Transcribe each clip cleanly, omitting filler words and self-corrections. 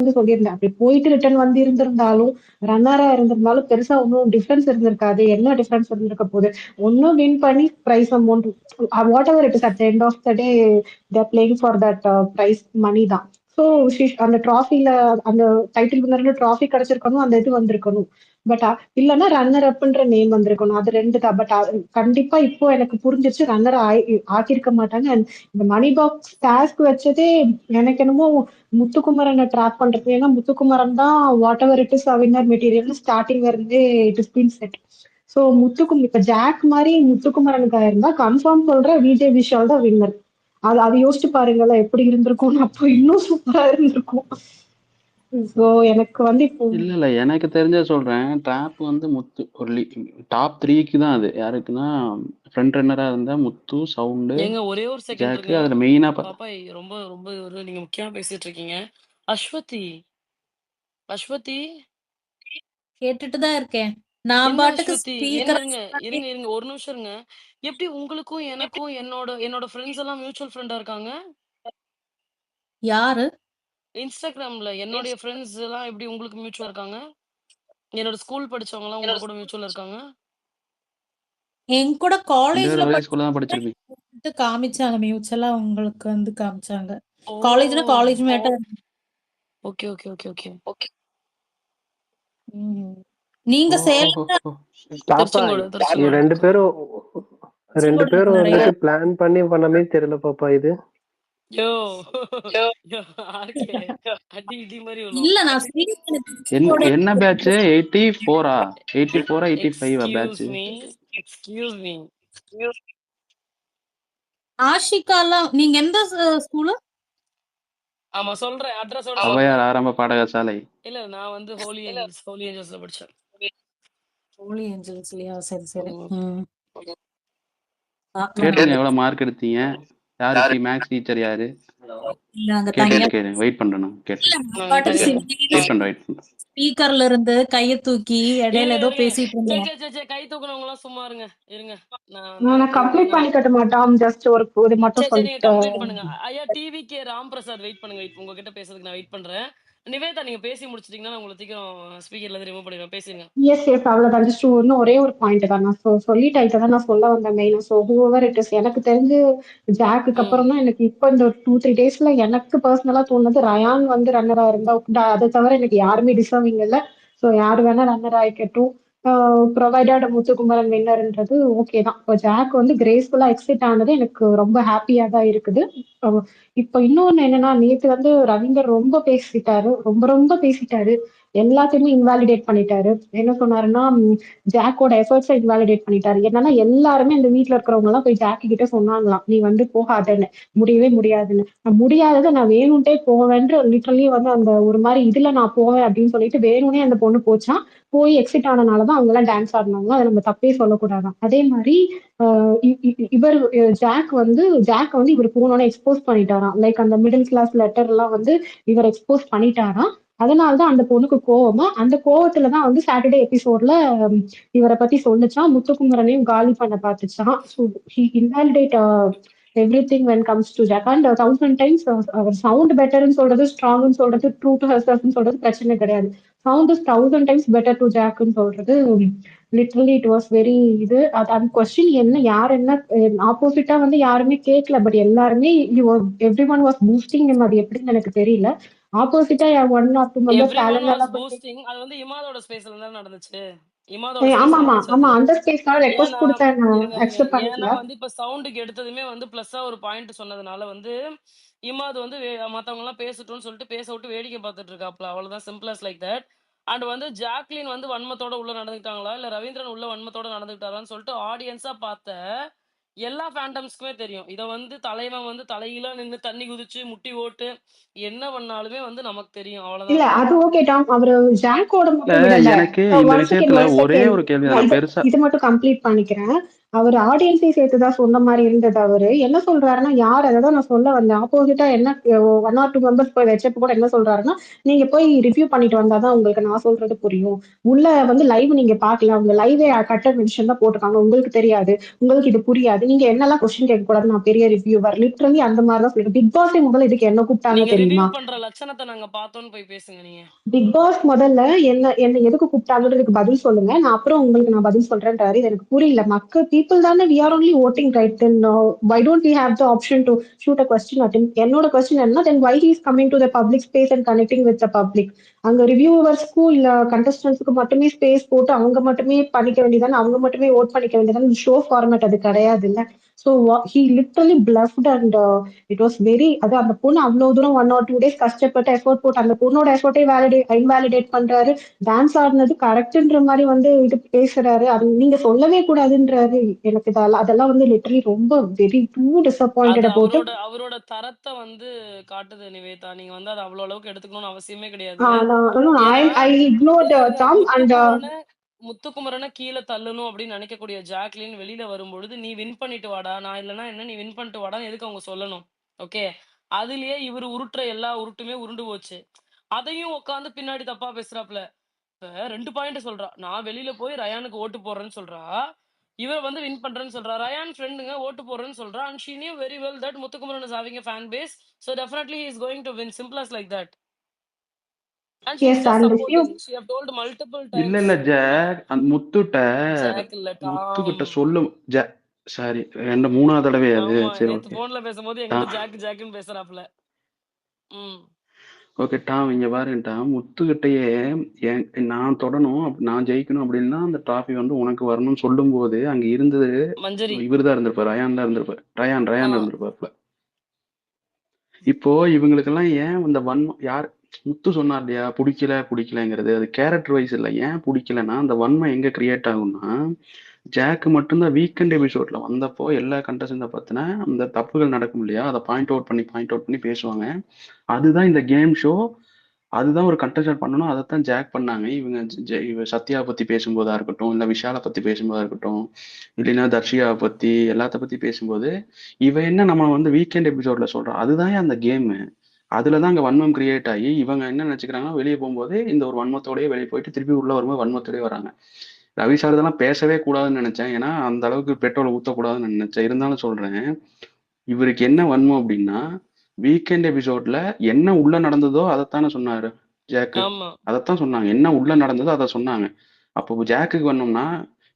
சொல்லியிருந்தேன். அப்படி போயிட்டு ரிட்டர்ன் வந்து இருந்திருந்தாலும், ரன்னரா இருந்திருந்தாலும் பெருசா ஒண்ணும் டிஃபரன்ஸ் இருந்திருக்காது. என்ன டிஃபரன்ஸ் இருந்திருக்க போகுது? ஒண்ணும் வின் பண்ணி prize amount whatever it is at the end of the day they are playing for that prize money தான். ஸோ அந்த ட்ராஃபில அந்த டைட்டில் வின்னர்ல ட்ராஃபி கிடைச்சிருக்கணும், அந்த இது வந்திருக்கணும். பட் இல்லன்னா ரன்னர் அப்ன்ற நேம் வந்திருக்கணும். அது 2 தான். பட் கண்டிப்பா இப்போ எனக்கு புரிஞ்சிருச்சு ரன்னர் ஆக்கியிருக்க மாட்டாங்க. அண்ட் இந்த மணி பாக்ஸ் டாஸ்க் வச்சதே எனக்கு என்னமோ முத்துக்குமரனை ட்ராப் பண்றது. ஏன்னா முத்துக்குமரன் தான் what ever it is winner material ஸ்டார்டிங்ல இருந்தே it is been set. So இப்ப ஜாக் மாதிரி முத்துக்குமரனுக்கு இருந்தா கன்ஃபார்ம் சொல்ற விஜய் விஷால் தான் வின்னர். அது யோசிச்சு பாருங்களேன் எப்படி இருந்திருக்கும்னு. அப்போ இன்னும் சூப்பரா இருந்திருக்கும். ஸோ எனக்கு வந்து இப்போ இல்ல எனக்கு தெரிஞ்ச சொல்றேன். ட்ராப் வந்து முத்து ஒரு டாப் 3க்கு தான் அது. யாருக்குன்னா ஃப்ரண்ட் ரன்னரா இருந்தா முத்து, சவுண்டு, ஏங்க ஒரே ஒரு செகண்ட் ஜாக்கு. இருங்க. அதுல மெயினா பாப்பா ரொம்ப ரொம்ப ஒரு நீங்க முக்கியமா பேசிட்டு இருக்கீங்க. அஸ்வதி கேட்டுட்டு தான் இருக்கேன். நான் என்ன பாட்டுக்கு அஸ்வதி? ஸ்பீக்கர் இருங்க ஒரு நிமிஷம் இருங்க. எப்படி உங்களுக்கும் எனக்கும் என்னோட ஃப்ரெண்ட்ஸ் எல்லாம் மியூச்சுவல் ஃப்ரெண்டா இருக்காங்க? யாரு? இன்ஸ்டாகிராம்ல என்னுடைய ஃப்ரெண்ட்ஸ் எல்லாம் எப்படி உங்களுக்கு மியூச்சுவலா இருக்காங்க? என்னோட ஸ்கூல் படிச்சவங்க எல்லாம் உங்க கூட மியூச்சுவலா இருக்காங்க? என் கூட காலேஜ்ல ஒரே ஸ்கூல்ல தான் படிச்சிருப்பீங்க. காமிச்சாங்க மியூச்சுவலா உங்களுக்கு வந்து காமிச்சாங்க. ஓ! காலேஜ்னா college matter. Okay, okay, okay, okay. நீங்க சேலம் பாப்பா திருச்செங்கோடு. 2 பேரும் நிறைய வந்துட்டு பிளான் பண்ணி பண்ண மாதிரி தெரியல பாப்பா இது. யோ ஆர்கே அடி இடி மாதிரி விழும். இல்ல நான் என்ன பேட்ச்? 84ஆ 85ஆ பேட்ச்? எக்ஸ்கியூஸ் மீ ஆஷிகாலாம் நீங்க எந்த ஸ்கூல்? ஆமா சொல்றேன் அட்ரஸோட அவையார் ஆரம்ப பாடசாலை. இல்ல நான் வந்து ஹோலி ஏஞ்சல்ஸ்ல படிச்சேன். ஹோலி ஏஞ்சல்ஸ்லயா? சரி சரி. கேட்டுங்க எவ்வளவு மார்க் எடுத்தீங்க? யாரு மேக்ஸ் டீச்சர் யாரு? கேட்டு வெயிட் பண்றேன். ஸ்பீக்கர்ல இருந்து கைய தூக்கி இடையில ஏதோ பேசிட்டு இருந்தேன். கை தூக்குனவங்க எல்லாம் சும்மா இருங்க. நான் கம்ப்ளீட் பண்ணி கட்ட மாட்டோம். ஜஸ்ட் ஒரு இது மட்டும் சொல்லிட்டு கம்ப்ளீட் பண்ணுங்க. ஐயா டிவிகே ராம் பிரசாத் வெயிட் பண்ணுங்க. உங்ககிட்ட பேசுறதுக்கு நான் வெயிட் பண்றேன். நிவேதா நீங்க பேசி முடிச்சிட்டீங்கன்னா நான் உங்களுக்கு சீக்கிரம் ஸ்பீக்கர்ல இருந்து ரிமூவ் பண்ணிடுவேன். பேசுங்க. எஸ் அவ்வளவுதான். ஜஸ்ட் இன்னும் ஒரே ஒரு பாயிண்ட் தான் நான் சொல்லிட்டேன். இதான் நான் சொல்ல வந்த main. So whoever it is எனக்கு தெரிஞ்சு ஜாக்குக்கு அப்புறம் தான் எனக்கு இப்போ இந்த 2-3 டேஸ்ல எனக்கு பர்சனலா தோணுது ரயான் வந்து ரன்னரா இருந்தா அதை தவிர எனக்கு யாருமே டிசர்விங் இல்லை. ஸோ யாரு வேணா ரன்னர் ஆயிக்கட்டும். ப்ரொவைடட் முத்துக்குமரன் வின்னர்ன்றது ஓகே தான். இப்போ ஜாக் வந்து கிரேஸ்ஃபுல்லா எக்ஸிட் ஆனது எனக்கு ரொம்ப ஹாப்பியா தான் இருக்குது. இப்போ இன்னொன்னு என்னன்னா நேத்து வந்து ரவீந்தர் ரொம்ப பேசிட்டாரு. ரொம்ப பேசிட்டாரு. எல்லாத்தையுமே இன்வாலிடேட் பண்ணிட்டாரு. என்ன சொன்னாருன்னா ஜாக்கோட எஃபர்ட்ஸை இன்வாலிடேட் பண்ணிட்டாரு. என்னன்னா எல்லாருமே இந்த வீட்டுல இருக்கிறவங்க எல்லாம் போய் ஜாக்கி கிட்ட சொன்னாங்களாம் நீ வந்து போகாதன்னு. முடியவே முடியாதுன்னு. நான் முடியாததை நான் வேணும்ட்டே போவேன்ற லிட்டரலி வந்து அந்த ஒரு மாதிரி இதுல நான் போவேன் அப்படின்னு சொல்லிட்டு வேணும்னே அந்த பொண்ணு போச்சான். போய் எக்ஸிட் ஆனனாலதான் அவங்க எல்லாம் டான்ஸ் ஆடினாங்க. அதை நம்ம தப்பே சொல்லக்கூடாதான். அதே மாதிரி இவர் ஜாக் வந்து இவர் போனோட எக்ஸ்போஸ் பண்ணிட்டாராம். லைக் அந்த மிடில் கிளாஸ் லெட்டர் எல்லாம் வந்து இவர் எக்ஸ்போஸ் பண்ணிட்டாராம். அதனாலதான் அந்த பொண்ணுக்கு கோவமா அந்த கோவத்துலதான் வந்து சாட்டர்டே எபிசோட்ல இவரை பத்தி சொல்லுச்சான். முத்துக்குமரனையும் காலி பண்ண பார்த்துச்சான். So he invalidated everything when comes to Jack. And 1000 times அவர் சவுண்ட் பெட்டர்னு சொல்றது, ஸ்ட்ராங்னு சொல்றது, ட்ரூ டு ஹர்செல்ஃப்னு சொல்றது பிரச்சனை கிடையாது. Sound is 1000 times better to ஜாக்னு சொல்றது லிட்டரலி இட் வாஸ் வெரி இது. அந்த கொஸ்டின் யார் என்ன ஆப்போசிட்டா வந்து யாருமே கேட்கல. பட் எல்லாருமே எவ்ரி ஒன் வாஸ் பூஸ்டிங். அது எப்படின்னு எனக்கு தெரியல. ஆப்போசிட்டா one or two members talent எல்லாம் பூஸ்டிங். அது வந்து இமாதோட ஸ்பேஸ்ல தான் நடந்துச்சு. ஆமா அந்த ஸ்பேஸ்க்காக ரெக்வெஸ்ட் கொடுத்தேன். ஏன்னா வந்து இப்ப சவுண்டுக்கு எடுத்ததுமே வந்து பிளஸ்ஸா ஒரு பாயிண்ட் சொன்னதுனால வந்து இமாது வந்து மத்தவங்க எல்லாம் பேசட்டும்னு சொல்லிட்டு பேச விட்டு வேடிக்கை பார்த்துட்டு இருக்காப்ல. அவ்வளவுதான், சிம்பிளஸ் லைக் தட். அண்ட் வந்து ஜாக்லின் வந்து வன்மத்தோட உள்ள நடந்துக்கிட்டாங்களா இல்ல ரவீந்திரன் உள்ள வன்மத்தோட நடந்துக்கிட்டாரான்னு சொல்லிட்டு ஆடியன்ஸா பார்த்த எல்லா ஃபேண்டம்ஸ்க்குமே தெரியும். இத வந்து தலைவன் வந்து தலையில நின்னு தண்ணி குதிச்சு முட்டி ஓட்டு என்ன பண்ணாலுமே வந்து நமக்கு தெரியும். அவ்வளவுதான். இல்ல அது ஓகே டாம். அவரு ஜாக்கோட மட்டும் எனக்கு இந்த விஷயத்துல ஒரே ஒரு கேள்வி. இது மட்டும் கம்ப்ளீட் பண்ணிக்கிறேன். அவர் ஆடியன்ஸையும் சேர்த்துதான் சொன்ன மாதிரி இருந்தது. அவரு என்ன சொல்றாருன்னா, யார் அதான் நான் சொல்ல வந்தேன். ஆப்போசிட்டா என்ன 1 or 2 மெம்பர்ஸ் போய் வச்சப்ப கூட என்ன சொல்றாருன்னா, நீங்க போய் ரிவ்யூ பண்ணிட்டு வந்தாதான் உங்களுக்கு நான் சொல்றது புரியும். உள்ள வந்து லைவ் நீங்க பாக்கல. அவங்க லைவே கட்ட மென்ஷன் தான் போட்டிருக்காங்க. உங்களுக்கு தெரியாது. உங்களுக்கு இது புரியாது. நீங்க என்னெல்லாம் கொஸ்டின் கேட்க கூடாது. நான் பெரிய ரிவ்யூவர். லிட்டரலி அந்த மாதிரி தான் சொல்லிருக்கேன். பிக் பாஸே முதல்ல இதுக்கு என்ன கூப்பிட்டாங்க நீங்க ரிவ்யூ தெரியுமா? பண்ற லட்சணத்தை நாங்க பார்த்தோம்னு போய் பேசுங்க நீங்க. பிக் பாஸ் முதல்ல என்ன எதுக்கு கூப்பிட்டாங்கன்றதுக்கு பதில் சொல்லுங்க. நான் அப்புறம் உங்களுக்கு நான் பதில் சொல்றேன்றாரு. இது எனக்கு புரியல. மக்கள் பீப்புள் தானே we are only voting right then why don't we have the option to shoot a question at him? என்னோட கொஸ்டின் என்ன then why he is coming to the public space and connecting with the public? அங்க ரிவ்யூவர்ஸ்க்கும் இல்ல கண்டஸ்டன்ஸ்க்கு மட்டுமே space போட்டு அவங்க மட்டுமே பண்ணிக்க வேண்டியதானே, அவங்க மட்டுமே ஓட் பண்ணிக்க வேண்டியதானே. ஷோ ஃபார்மேட் அது கிடையாது இல்ல. So he literally bluffed and it was very அது அந்த பொண்ணு அவ்வளவு தூரம் 1 or 2 days கஷ்டப்பட்டு எஃபோர்ட் போட்டு அந்த பொண்ணோட எஃபோர்ட்டை இன்வாலிடேட் பண்றாரு. டான்ஸ் ஆடினது கரெக்ட்ன்ற மாதிரி வந்து இது பேசுறாரு. அது நீங்க சொல்லவே கூடாதுன்றாரு. எனக்கு அதெல்லாம் வந்து லிட்டரலி ரொம்ப வெரி டூ அது டிசப்பாயிண்டட் போட்டு அவரோட தரத்தை வந்து காட்டுது நிவேதா. நீங்க வந்து அதை அவ்வளவு அளவுக்கு எடுத்துக்கணும்னு அவசியமே கிடையாது. I ignored Tom and முத்துக்குமரனை கீழே தள்ளணும் அப்படின்னு நினைக்கக்கூடிய ஜாக்லின் வெளியில வரும்பொழுது நீ வின் பண்ணிட்டு வாடா, நான் இல்லைன்னா என்ன நீ வின் பண்ணிட்டு வாடான்னு எதுக்கு அவங்க சொல்லணும்? ஓகே, அதுலயே இவர் உருட்டுற எல்லா உருட்டுமே உருண்டு போச்சு. அதையும் உட்காந்து பின்னாடி தப்பா பேசுறாப்ல. இப்ப 2 பாயிண்ட் சொல்றா, நான் வெளியில போய் ரயானுக்கு ஓட்டு போடுறேன்னு சொல்றா, இவர் வந்து வின் பண்றேன்னு சொல்றா. ரயான் ஃப்ரெண்டுங்க ஓட்டு போடுறேன்னு சொல்றா. and she knew very well that Muthukumaran is having a fan base, so definitely he is going to win, simple as like that. And she is yes just and supporting. She have told multiple இல்ல times. இல்ல jack அந்த jack இல்ல முத்துக்கிட்ட Tom. சொல்லும் sorry 3வது தடவை அது. ஆமா, சரி நேத்து ஓகே போன்ல பேசும்போது என்கிட்ட ஜாக்குன்னு பேசுறாப்ல. ஓகே டாம் இங்க பாருங்க டாம், முத்துக்கிட்டயே நான் தொடணும் நான் ஜெயிக்கணும் அப்படின்னா அந்த டிராஃபி வந்து உனக்கு வரணும்னு சொல்லும் போது அங்க இருந்தது மஞ்சரி இவர்தான் இருந்திருப்பாரு, ரயான் தான் இருந்திருப்பாரு, ரயான் இருந்திருப்பாருல. இப்போ இவங்களுக்கெல்லாம் ஏன் இந்த யார் முத்து சொன்னார் இல்லையா பிடிக்கலங்கிறது, அது கேரக்டர் வைஸ் இல்லை. ஏன் பிடிக்கலன்னா அந்த வன்மை எங்க கிரியேட் ஆகும்னா, ஜாக்கு மட்டும்தான் வீக்கெண்ட் எபிசோட்ல வந்தப்போ எல்லா கண்டஸ்டன்ட பத்தின அந்த தப்புகள் நடக்கும் இல்லையா, அதை பாயிண்ட் அவுட் பண்ணி பேசுவாங்க. அதுதான் இந்த கேம் ஷோ, அதுதான் ஒரு கண்டஸ்டன்ட் பண்ணணும், அதைத்தான் ஜாக் பண்ணாங்க. இவ சத்யா பத்தி பேசும்போதா இருக்கட்டும், இல்ல விஷாலை பத்தி பேசும்போதா இருக்கட்டும், இல்லைன்னா தர்ஷியாவை பத்தி எல்லாத்த பத்தி பேசும்போது இவ என்ன நம்ம வந்து வீக்கெண்ட் எபிசோட்ல சொல்றோம், அதுதான் அந்த கேமு. அதுலதான் அங்க வன்மம் கிரியேட் ஆகி இவங்க என்ன நினைச்சுக்கிறாங்கன்னா, வெளியே போகும்போது இந்த ஒரு வன்மத்தோடய வெளியே போயிட்டு திருப்பி உள்ள வரும்போது வன்மத்தோடய வராங்க. ரவி சார் இதெல்லாம் பேசவே கூடாதுன்னு நினைச்சேன், ஏன்னா அந்த அளவுக்கு பெட்ரோலை ஊத்தக்கூடாதுன்னு நினைச்சேன். இருந்தாலும் சொல்றேன், இவருக்கு என்ன வன்மம் அப்படின்னா, வீக்கெண்ட் எபிசோட்ல என்ன உள்ள நடந்ததோ அதைத்தானே சொன்னாரு ஜாக்கு. அதைத்தான் சொன்னாங்க, என்ன உள்ள நடந்ததோ அதை சொன்னாங்க. அப்போ ஜாக்குக்கு வன்மம்னா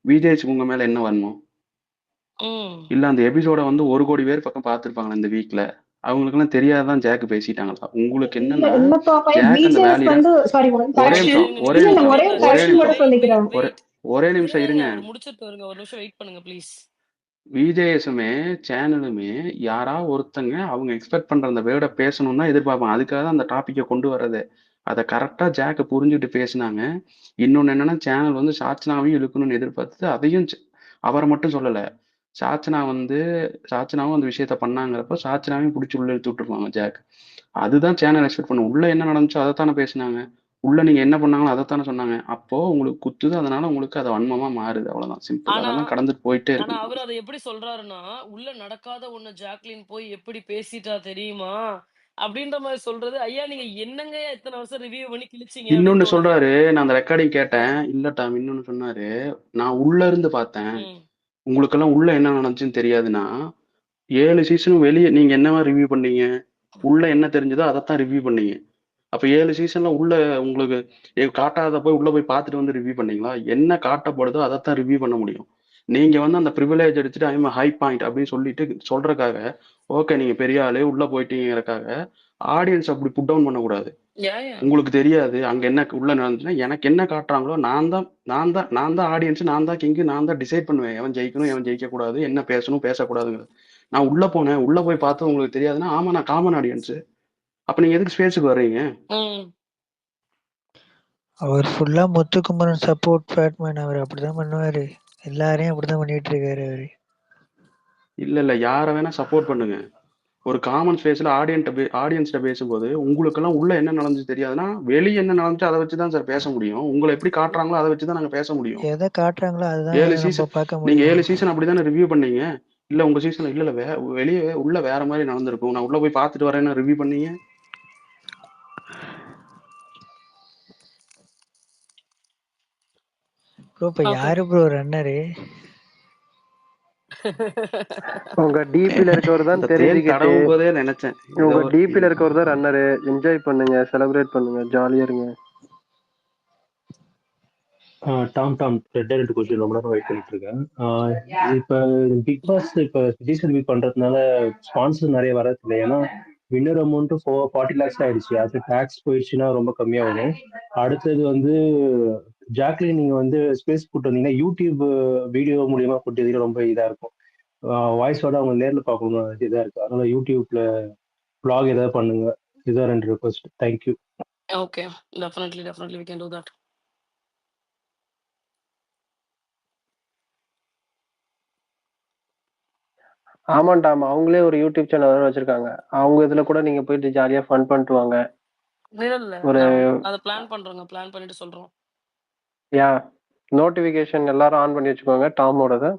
விஜேஸ் உங்க மேல என்ன வன்மம்? இல்ல அந்த எபிசோட வந்து 1 கோடி பேர் பக்கம் பார்த்திருப்பாங்களா இந்த வீக்ல, அவங்களுக்கு எல்லாம் தெரியாதான் ஜாக்கு பேசிட்டாங்களா? உங்களுக்கு என்னன்னா ஜாக் அந்த வேலையில ஒரே நிமிஷம் இருங்க. முடிச்சிட்டு வருங்க, ஒரு நிமிஷம் வெயிட் பண்ணுங்க ப்ளீஸ். விஜேஎஸுமே சேனலுமே யாராவது ஒருத்தங்க அவங்க எக்ஸ்பெக்ட் பண்ற அந்த வேர்டை பேசணும்னு தான் எதிர்பார்ப்பாங்க. அதுக்காக தான் அந்த டாபிக்கை கொண்டு வர்றது. அதை கரெக்டா ஜாக்க புரிஞ்சுட்டு பேசினாங்க. இன்னொன்னு என்னன்னா, சேனல் வந்து சாச்சனாவையும் இழுக்கணும்னு எதிர்பார்த்து அதையும் அவரை மட்டும் சொல்லல, சாச்சனாவும் அந்த விஷயத்த பண்ணாங்கிறப்ப சாச்சனாவையும் பிடிச்சி உள்ள இழுத்து விட்டுருவாங்க ஜாக். அதுதான் சேனல் எக்ஸ்பெக்ட் பண்ணும். உள்ள என்ன நடந்துச்சோ அதைத்தானே பேசினாங்க, உள்ள நீங்க என்ன பண்ணாங்களோ அதைத்தானே சொன்னாங்க. அப்போ உங்களுக்கு குத்துது, அதனால உங்களுக்கு அது வன்மமா மாறுது, அவ்வளவுதான் சிம்பிள். அதெல்லாம் கடந்துட்டு போயிட்டே இருக்கு. ஆனா அவர் அதை எப்படி சொல்றாருன்னா, உள்ள நடக்காத ஒண்ணு ஜாக்லின் போய் எப்படி பேசிட்டா தெரியுமா அப்படின்ற மாதிரி சொல்றது. ஐயா நீங்க என்னங்க இத்தனை வருஷம் ரிவ்யூ பண்ணி கிழிச்சீங்க? இன்னொன்னு சொல்றாரு, நான் அந்த ரெக்கார்டிங் கேட்டேன். இல்லட்டா இன்னொன்னு சொன்னாரு, நான் உள்ள இருந்து பார்த்தேன், உங்களுக்கெல்லாம் உள்ள என்ன நடந்துச்சுன்னு தெரியாதுன்னா 7 சீசனும் வெளியே நீங்க என்னவா ரிவ்யூ பண்ணீங்க? உள்ள என்ன தெரிஞ்சதோ அதைத்தான் ரிவ்யூ பண்ணீங்க. அப்ப 7 சீசன்ல உள்ள உங்களுக்கு காட்டாத போய் உள்ள போய் பார்த்துட்டு வந்து ரிவ்யூ பண்ணீங்களா? என்ன காட்டப்படுதோ அதைத்தான் ரிவ்யூ பண்ண முடியும். நீங்க வந்து அந்த ப்ரிவிலேஜ் எடுத்துட்டு ஐம் ஹை பாயிண்ட் அப்படின்னு சொல்லிட்டு சொல்றதுக்காக, ஓகே நீங்க பெரிய ஆளு உள்ள போயிட்டீங்கிறக்காக ஆடியன்ஸ் அப்படி புட் டவுன் பண்ணக்கூடாது. உங்களுக்கு தெரியாது அங்க என்ன உள்ள நடந்துச்சுன்னா, எனக்கு என்ன காட்டுறாங்களோ நான் தான் ஆடியன்ஸ், நான் தான் கிங்கு, நான் தான் டிசைட் பண்ணுவேன் எவன் ஜெயிக்கணும் எவன் ஜெயிக்க கூடாது, என்ன பேசணும் பேசக்கூடாதுங்கிறது. நான் உள்ள போனேன், உள்ள போய் பார்த்து உங்களுக்கு தெரியாதுன்னா, ஆமா நான் காமன் ஆடியன்ஸ், அப்ப நீங்க எதுக்கு ஸ்பேஸுக்கு வர்றீங்க? அவர் ஃபுல்லா முத்துக்குமரன் சப்போர்ட் ஃபேட்மேன். அவர் அப்படிதான் பண்ணுவாரு, எல்லாரையும் அப்படிதான் பண்ணிட்டு இருக்காரு அவரு. இல்ல யார வேணா சப்போர்ட் பண்ணுங்க, ஒரு காமன் ஸ்பேஸ்ல ஆடியன்ஸ்ட பேசும்போது உங்களுக்கெல்லாம் உள்ள என்ன நடந்துச்சு தெரியாதுன்னா வெளியே என்ன நடந்துச்சு அதை வச்சு தான் சார் பேச முடியும். உங்களை எப்படி காட்டுறாங்களோ அதை வச்சு தான் நாங்க பேச முடியும். எதை காட்டுறாங்களோ அதுதான் 7 நம்ம சீசன் பார்க்க நீங்க முடியும். 7 சீசன் அப்படிதானே ரிவ்யூ பண்ணீங்க. இல்ல உங்க சீசன் இல்ல வெளியே உள்ள வேற மாதிரி நடந்திருக்கும், நான் உள்ள போய் பார்த்துட்டு வரேன்னு ரிவ்யூ பண்ணீங்க. ப்ரோ இப்ப ஓகே. யாரு ப்ரோ ரன்னரு? உங்க டிபில இருக்கவர் தான் இந்த தேன் தெரிஞ்சுக்கிட்டு தடவும் போதே நினைச்சேன் ஏதோ உங்க ஒரு டிபில இருக்கவர் தான் ரன்னரு. என்ஜாய் பண்ணுங்க, செலிப்ரேட் பண்ணுங்க, ஜாலியா இருங்க. டாம் ரெட் டெட் கொஸ்டின் ரொம்ப நேரம் வெயிட் பண்ணிட்டு இருக்கேன். இப்போ பிக் பாஸ் இப்போ சீசன் ரிவ்யூ பண்றதுனால ஸ்பான்சர் நிறைய வரது இல்லை. ஏன்னா வின்னர் அமௌண்ட்டு 40 lakhs ஆயிடுச்சு. அது டேக்ஸ் போயிடுச்சுன்னா ரொம்ப கம்மியா வரும். அடுத்தது வந்து ஜாக்லின் நீங்க வந்து ஸ்பேஸ் கூட்டு வந்தீங்கன்னா யூடியூப் வீடியோ மூலியமா கூட்டு ரொம்ப இதா இருக்கும். வாய்ஸோட அவங்க நேர்ல பார்க்கணும் இதா இருக்கு. அதனால யூடியூப்ல vlog ஏதாவது பண்ணுங்க. இதுதான் 2 request. Thank you. Okay. Definitely we can do that. ஆமாண்டா, அவங்களே ஒரு யூடியூப் சேனல் வச்சிருக்காங்க. அவங்க இதுல கூட நீங்க போயிட்டு ஜாலியா ஃபன் பண்ணிட்டு வாங்க. இல்ல ஒரு அதை பிளான் பண்றோங்க. பிளான் பண்ணிட்டு சொல்றோம். யா நோட்டிபிகேஷன் எல்லாரும் ஆன் பண்ணி வச்சுக்கோங்க. டாமோடத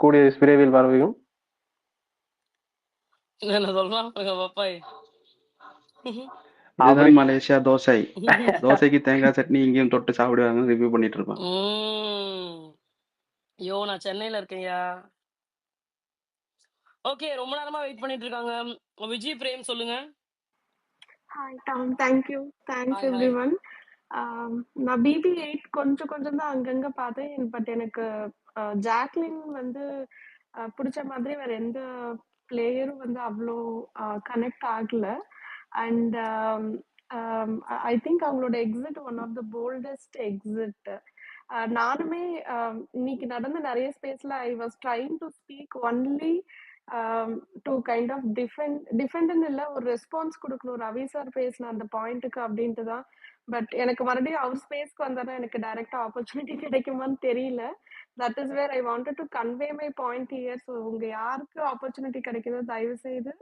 கூடிய விரைவில் வரவையும். என்ன சொல்றான் பப்பாய்? இதுதான் மலேசியா தோசை. தோசைக்கு தேங்காய் சட்னி இங்கேயும் தொட்டு சாப்பிடுவாங்க ரிவ்யூ பண்ணிட்டு இருப்பான். யோ நான் சென்னையில இருக்கேன்யா. ஓகே, ரொம்ப நேரமா வெயிட் பண்ணிட்டு இருக்காங்க. விஜய் பிரேம் சொல்லுங்க. Hi Tom, thank you hi everyone. நான் BB8 கொஞ்சம் தான் அங்கங்க பார்த்தேன். பட் எனக்கு ஜாக்லின் வந்து பிடிச்ச மாதிரி வேற எந்த பிளேயரும் வந்து அவ்வளோ கனெக்ட் ஆகல. அண்ட் ஐ திங்க் அவங்களோட exit one of the boldest exit. நானுமே இன்னைக்கு நடந்த நிறைய ஸ்பேஸ்ல I was trying to speak only to kind of defend இல்ல, ஒரு ரெஸ்பான்ஸ் கொடுக்கணும் ரவி சார் பேசின அந்த பாயிண்ட்டுக்கு அப்படின்ட்டு தான். பட் எனக்கு மறுபடியும் அவர் ஸ்பேஸ்க்கு வந்தாதான் எனக்கு டைரக்டா ஆப்பர்ச்சுனிட்டி கிடைக்குமான்னு தெரியல. That is where I wanted to convey my point here. So உங்க யாருக்கு ஆப்பர்ச்சுனிட்டி கிடைக்குதோ தயவு செய்து